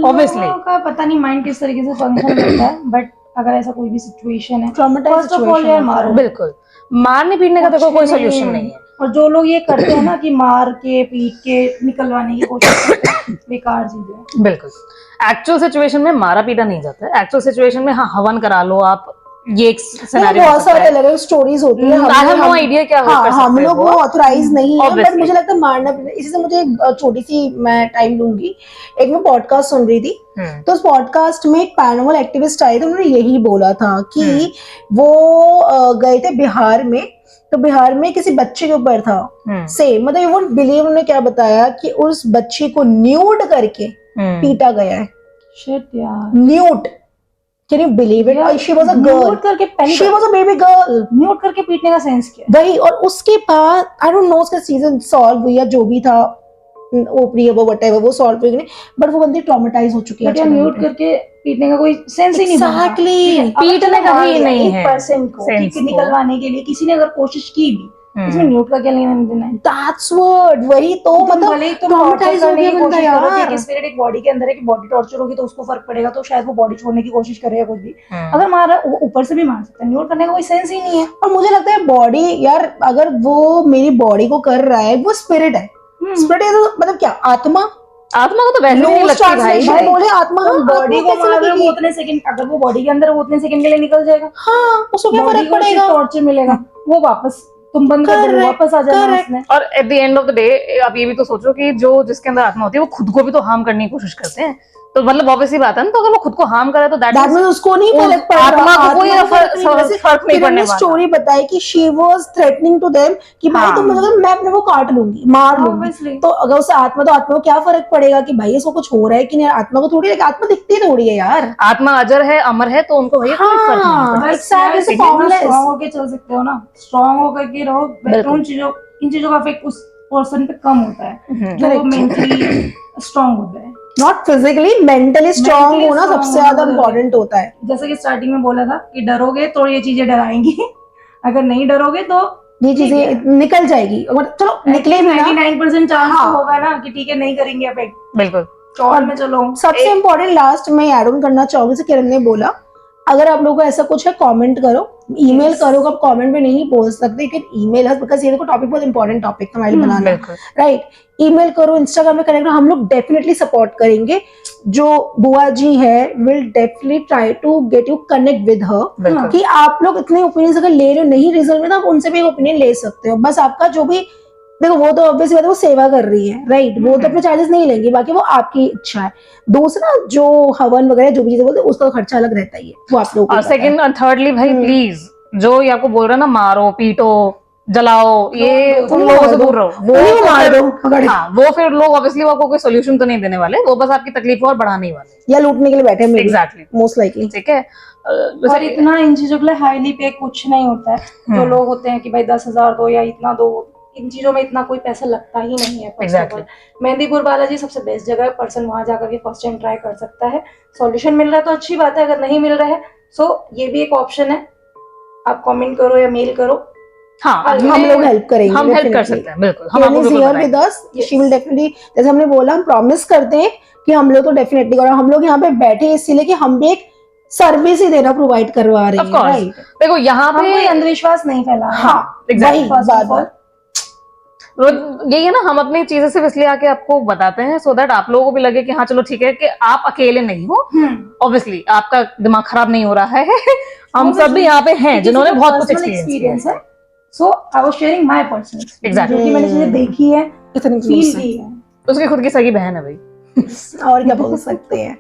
ऑब्वियसली का पता नहीं माइंड किस तरीके से फंक्शन करता है, बट अगर ऐसा कोई भी सिचुएशन है, फर्स्ट ऑफ ऑल यार मारो। बिल्कुल, मारने पीटने का देखो कोई सोल्यूशन नहीं है। और जो लोग ये करते हैं ना कि मार के पीट के निकलवाने की कोशिश करते हैं, बेकार चीज है। बिल्कुल, एक्चुअल सिचुएशन में मारा पीटा नहीं जाता है। एक्चुअल सिचुएशन में हाँ हवन करा लो आप, ये एक सिनेरियो बहुत सारे अलग अलग स्टोरीज होती है। आई हैव नो आइडिया क्या कर सकते हैं हम लोग वो ऑथराइज नहीं है, बट मुझे लगता है मारना। इसी से मुझे छोटी सी मैं टाइम लूंगी, एक मैं पॉडकास्ट सुन रही थी, तो उस पॉडकास्ट में एक पैरानॉर्मल एक्टिविस्ट आए थे, उन्होंने यही बोला था कि वो गए थे बिहार में, तो बिहार में किसी बच्चे के ऊपर था सेम, मतलब यू वोंट बिलीव उन्होंने क्या बताया कि उस बच्चे को न्यूड करके पीटा गया है। शिट यार, nude, can you believe it? She was a girl, nude करके she was a baby girl, nude करके पीटने का सेंस क्या? वही। और उसके बाद आई डोंट नो उसका सीजन सॉल्व हुई या जो भी था, ओपरी वो व्हाटएवर वो सॉल्व हुई नहीं, बट वो बंदी ट्रॉमेटाइज हो चुकी है। बट न्यूड करके पीटने का कोई सेंस ही नहीं बनता। एग्जैक्टली, पीटने का ही नहीं है 1% को ठीक निकलवाने के लिए किसी ने अगर कोशिश की भी, इसमें न्यूड का क्या लेना देना है? दैट्स व्हाट, वही तो मतलब ट्रॉमेटाइज हो गया बंदा यार। कि स्पिरिट एक बॉडी के अंदर है, कि बॉडी टॉर्चर होगी तो उसको फर्क पड़ेगा, तो शायद वो बॉडी छोड़ने की कोशिश करेगा कुछ भी। अगर मारा ऊपर से भी मार सकता है, न्यूड करने का कोई सेंस ही नहीं है। और मुझे लगता है बॉडी यार, अगर वो मेरी बॉडी को कर रहा है, वो स्पिरिट है। स्पिरिट है तो मतलब क्या, आत्मा? आत्मा को तो वैसे नहीं लगती भाई, बोले आत्मा, बॉडी को मार रहे हो उतने सेकंड, अगर वो बॉडी के अंदर वो उतने सेकंड के लिए निकल जाएगा, हाँ उसको क्या फर्क पड़ेगा? टॉर्चर मिलेगा, वो वापस तुम बंद कर दो, वापस आ जाना उसने। और at the end of the day आप ये भी तो सोचो कि जो जिसके अंदर आत्मा होती है वो खुद को भी तो हार्म करने की कोशिश करते हैं, तो मतलब ऑब्वियसली बात है ना, तो अगर वो खुद को हार्म करे तो दैट मींस उसको नहीं फर्क पड़ रहा, आत्मा को कोई फर्क नहीं पड़ने वाला। स्टोरी बताई कि she was threatening to them कि भाई तुम मतलब मैं अपने को काट लूंगी, मार लूंगी, तो अगर उसे आत्मा, तो आत्मा को क्या फर्क पड़ेगा कि भाई इसको कुछ हो रहा है कि नहीं? आत्मा को थोड़ी, आत्मा दिखती थोड़ी है यार, आत्मा अजर है अमर है, तो उनको भैया कोई फर्क नहीं पड़ता। एक्चुअली स्ट्रांग होके चल सकते हो ना, स्ट्रांग होकर के रहो, इन चीजों का इफेक्ट उस पर्सन पे कम होता है जो मेंटली स्ट्रांग होता है। नॉट फिजिकली, मेंटली स्ट्रांग होना सबसे ज्यादा इम्पोर्टेंट होता है। जैसे कि स्टार्टिंग में बोला था कि डरोगे तो ये चीजें डराएंगी, अगर नहीं डरोगे तो ये चीजें निकल जाएगी। चलो निकले भी ना, 99% चांस होगा ना कि ठीक है नहीं करेंगे अफेक्ट। बिल्कुल, और में चलो सबसे इम्पोर्टेंट लास्ट में ऐड ऑन करना चाहूंगी, जैसे किरण ने बोला, अगर आप लोगों को ऐसा कुछ है कमेंट करो, ईमेल करो, आप कमेंट में नहीं पोस्ट सकते, you can email us because ये देखो टॉपिक बहुत इंपॉर्टेंट टॉपिक हमारे लिए बनाना, बिल्कुल राइट। ईमेल करो, इंस्टाग्राम में कनेक्ट करो, हम लोग डेफिनेटली सपोर्ट करेंगे। जो बुआ जी है will definitely try to get you connect with her, बिल्कुल कि आप लोग इतने ओपिनियन अगर ले रहे हो नहीं रिजल्ट में तो आप उनसे भी ओपिनियन ले सकते हो। बस आपका जो भी देखो वो तो ऑब्वियस बात है, वो सेवा कर रही है, राइट, वो तो अपने चार्जेस नहीं लेंगी, बाकी वो आपकी इच्छा है। दूसरा जो हवन वगैरह जो भी चीजें बोलते हैं उसका खर्चा अलग रहता ही है, वो आप लोगों को और पता है। सेकंड और थर्डली भाई प्लीज जो ये आपको बोल रहा है ना मारो पीटो जलाओ, ये उन लोगों से दूर रहो। उन्हीं को मार फिर- दो, पकड़। हाँ वो फिर लोग ऑब्वियसली आपको कोई सोल्यूशन तो नहीं देने वाले, वो बस आपकी तकलीफ और बढ़ाने ही वाले। या लूटने के लिए बैठे हैं एग्जैक्टली मोस्ट लाइकली। ठीक है। और इतना इन चीजों के लिए हाईली पे कुछ नहीं होता है। जो लोग होते हैं कि भाई 10,000 दो या इतना दो, इन चीजों में इतना कोई पैसा लगता ही नहीं है। Exactly. मेहंदीपुर बालाजी सबसे बेस्ट जगह है, पर्सन वहां जाकर के फर्स्ट टाइम ट्राई कर सकता है। सॉल्यूशन मिल रहा है तो अच्छी बात है, अगर नहीं मिल रहा है सो ये भी एक ऑप्शन है, आप कमेंट करो या मेल करो। हाँ हम लोग हेल्प करेंगे, हम हेल्प कर सकते हैं बिल्कुल। हम आपको Kiran is बिल्कुल here बताएंगे। with us. She will definitely, जैसे हमने बोला हम प्रॉमिस करते हैं कि हम लोग तो डेफिनेटली, और हम लोग यहाँ पे बैठे हैं इसीलिए कि हम भी एक सर्विस ही देना प्रोवाइड करवा रहे Of हैं, course. राइट। देखो यहाँ हम कोई पे अंधविश्वास नहीं फैला रहे हैं। हाँ एग्जैक्टली वही First बात of all, बात यही है ना, हम अपनी चीजें सिर्फ इसलिए आके आपको बताते हैं सो दैट आप लोगों को भी लगे कि हाँ चलो ठीक है कि आप अकेले नहीं हो। ऑब्वियसली आपका दिमाग खराब नहीं हो रहा है हम सब भी यहाँ पे हैं जिन्होंने बहुत कुछ एक्सपीरियंस है। So I was sharing my personal experience, Exactly. जो कि मैंने चीजें देखी है, इतनी फील close की है। उसकी खुद की सगी बहन है भाई। और क्या बोल सकते हैं।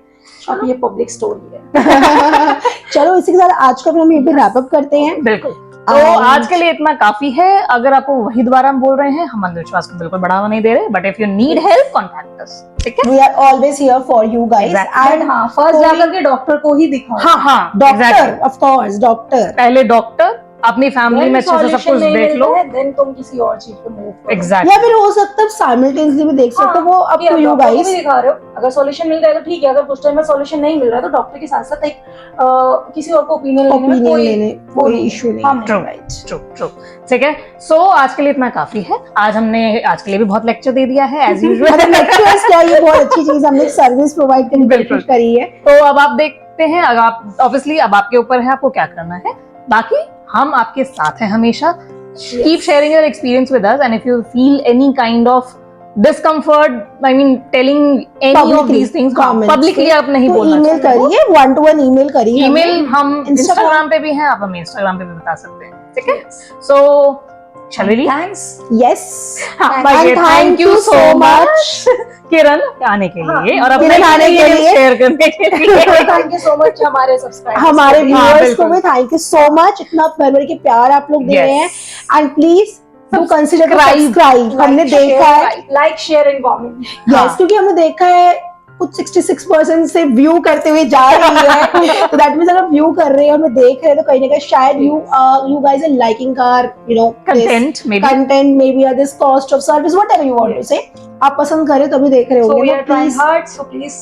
अब ये पब्लिक स्टोरी है। चलो इसी के साथ आज का फिर हम यहीं पे रैप अप करते हैं। बिल्कुल, तो आज के लिए इतना काफी है। अगर आपको वही दोबारा हम बोल रहे हैं, हम अंधविश्वास को बिल्कुल बढ़ावा नहीं दे रहे, but if you need help contact us, ठीक है। We are always here for you guys. Exactly. And हाँ, फर्स्ट जाकर के डॉक्टर को ही दिखाओ। हाँ हाँ डॉक्टर, ऑफ कोर्स डॉक्टर। पहले डॉक्टर, अपनी फैमिली में अच्छे से सब कुछ देख लो। देन तुम किसी और चीज पे मूव करो। एग्जैक्टली या फिर हो सकता है साइमल्टेनियसली भी देख सकते हो, वो अप टू यू डॉक्टर को गाइस। भी दिखा रहे हो, अगर सॉल्यूशन मिल रहा है तो ठीक है, अगर उस टाइम में सॉल्यूशन नहीं मिल रहा है तो डॉक्टर के साथ साथ एक किसी और को ओपिनियन लेने कोई इशू नहीं है, True. राइट। ट्रू ट्रू ठीक है। सो आज के लिए इतना काफी है। आज हमने आज के लिए भी बहुत लेक्चर दे दिया है एज यूजुअल। मतलब लेक्चर्स क्या, ये बहुत अच्छी चीज, हमने सर्विस प्रोवाइड करने की बिल्कुल। कोशिश करी है। तो अब आप देखते हैं, अगर आप ऑब्वियसली अब आपके ऊपर है आपको क्या करना है, बाकी हम आपके साथ हैं हमेशा। Keep sharing your experience with us and if you feel any kind of discomfort, I mean telling any of Publicly, these things, comments publicly पे, आप नहीं तो बोलना ईमेल चाहते हो। करिए, 1-to-1 ईमेल करिए। ईमेल हम Instagram- इंस्टाग्राम पे भी हैं, आप हमें इंस्टाग्राम पे भी बता सकते हैं, ठीक है। सो shall we leave? Thanks. Yes, बाकी थैंक यू सो मच किरण आने के लिए और अपने किरण आने के लिए, शेयर करने के लिए। थैंक यू सो मच हमारे सब्सक्राइबर्स, हमारे हाँ, व्यूअर्स को बिल्कुल। भी थैंक यू सो मच, इतना भर भर के प्यार आप लोग दे रहे हैं। And please do consider to subscribe. हमने देखा है, like share and comment. Yes, क्योंकि हमने देखा है कुछ 66% से व्यू करते हुए जा रही है। तो दैट मींस अगर व्यू कर रहे हैं और मैं देख रहे हैं तो कहीं ना कहीं शायद you guys are liking our Content, maybe. content, maybe this cost of service, whatever you want to say, आप पसंद करें तभी देख रहे So we होंगे are ना, trying please hard, so please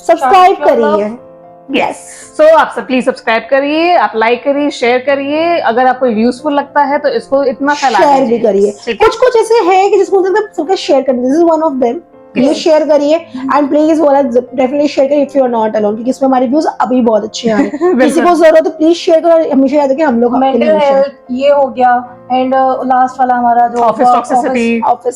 subscribe show your करिए। यस, सो आप सब प्लीज सब्सक्राइब करिए, आप लाइक करिए, शेयर करिए। अगर आपको यूजफुल लगता है तो इसको इतना फैला शेयर भी दीजिए, करिए। ठीक है? कुछ कुछ ऐसे हैं कि जिसको मतलब सबके शेयर करना, this is one of them. ये शेयर करिए एंड प्लीज वाला डेफिनेटली शेयर करिए if you are not alone, क्योंकि इसमें हमारे व्यूज अभी बहुत अच्छे आ रहे हैं। किसी को जरूरत है प्लीज शेयर करो, हमेशा याद रखिए हम लोग आपके मेंटल लिए हैं। हेल्थ ये हो गया, एंड लास्ट वाला हमारा जो Office toxicity. ऑफिस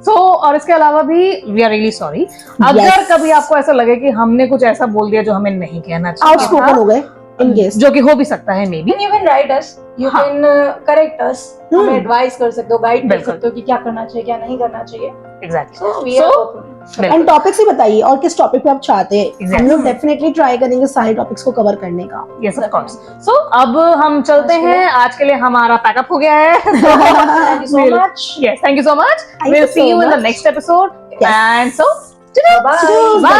सो और इसके अलावा भी वी आर रियली सॉरी अगर Yes. कभी आपको ऐसा लगे कि हमने कुछ ऐसा बोल दिया जो हमें नहीं कहना चाहिए आउटस्पोकन था, हो गए इन केस। जो कि हो भी सकता है may be. you can write us, you हाँ. can correct us, हमें एडवाइस कर सकते हो, गाइड कर बिल्कुल। सकते हो कि क्या करना चाहिए क्या नहीं करना चाहिए। Exactly. So we So, are open. And topics ही बताइए और किस टॉपिक पे आप चाहते हैं। Exactly. हम लोग डेफिनेटली ट्राई करेंगे सारे टॉपिक्स को कवर करने का। Yes of course. सो अब हम चलते आज के लिए- हैं, आज के लिए हमारा पैकअप हो गया है। Thank you so much. Yes, thank you so much. Thank We'll you see so you in the much. next episode. Yes. And so, Bye. Bye.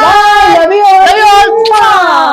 Love you all. love you all. Mwah.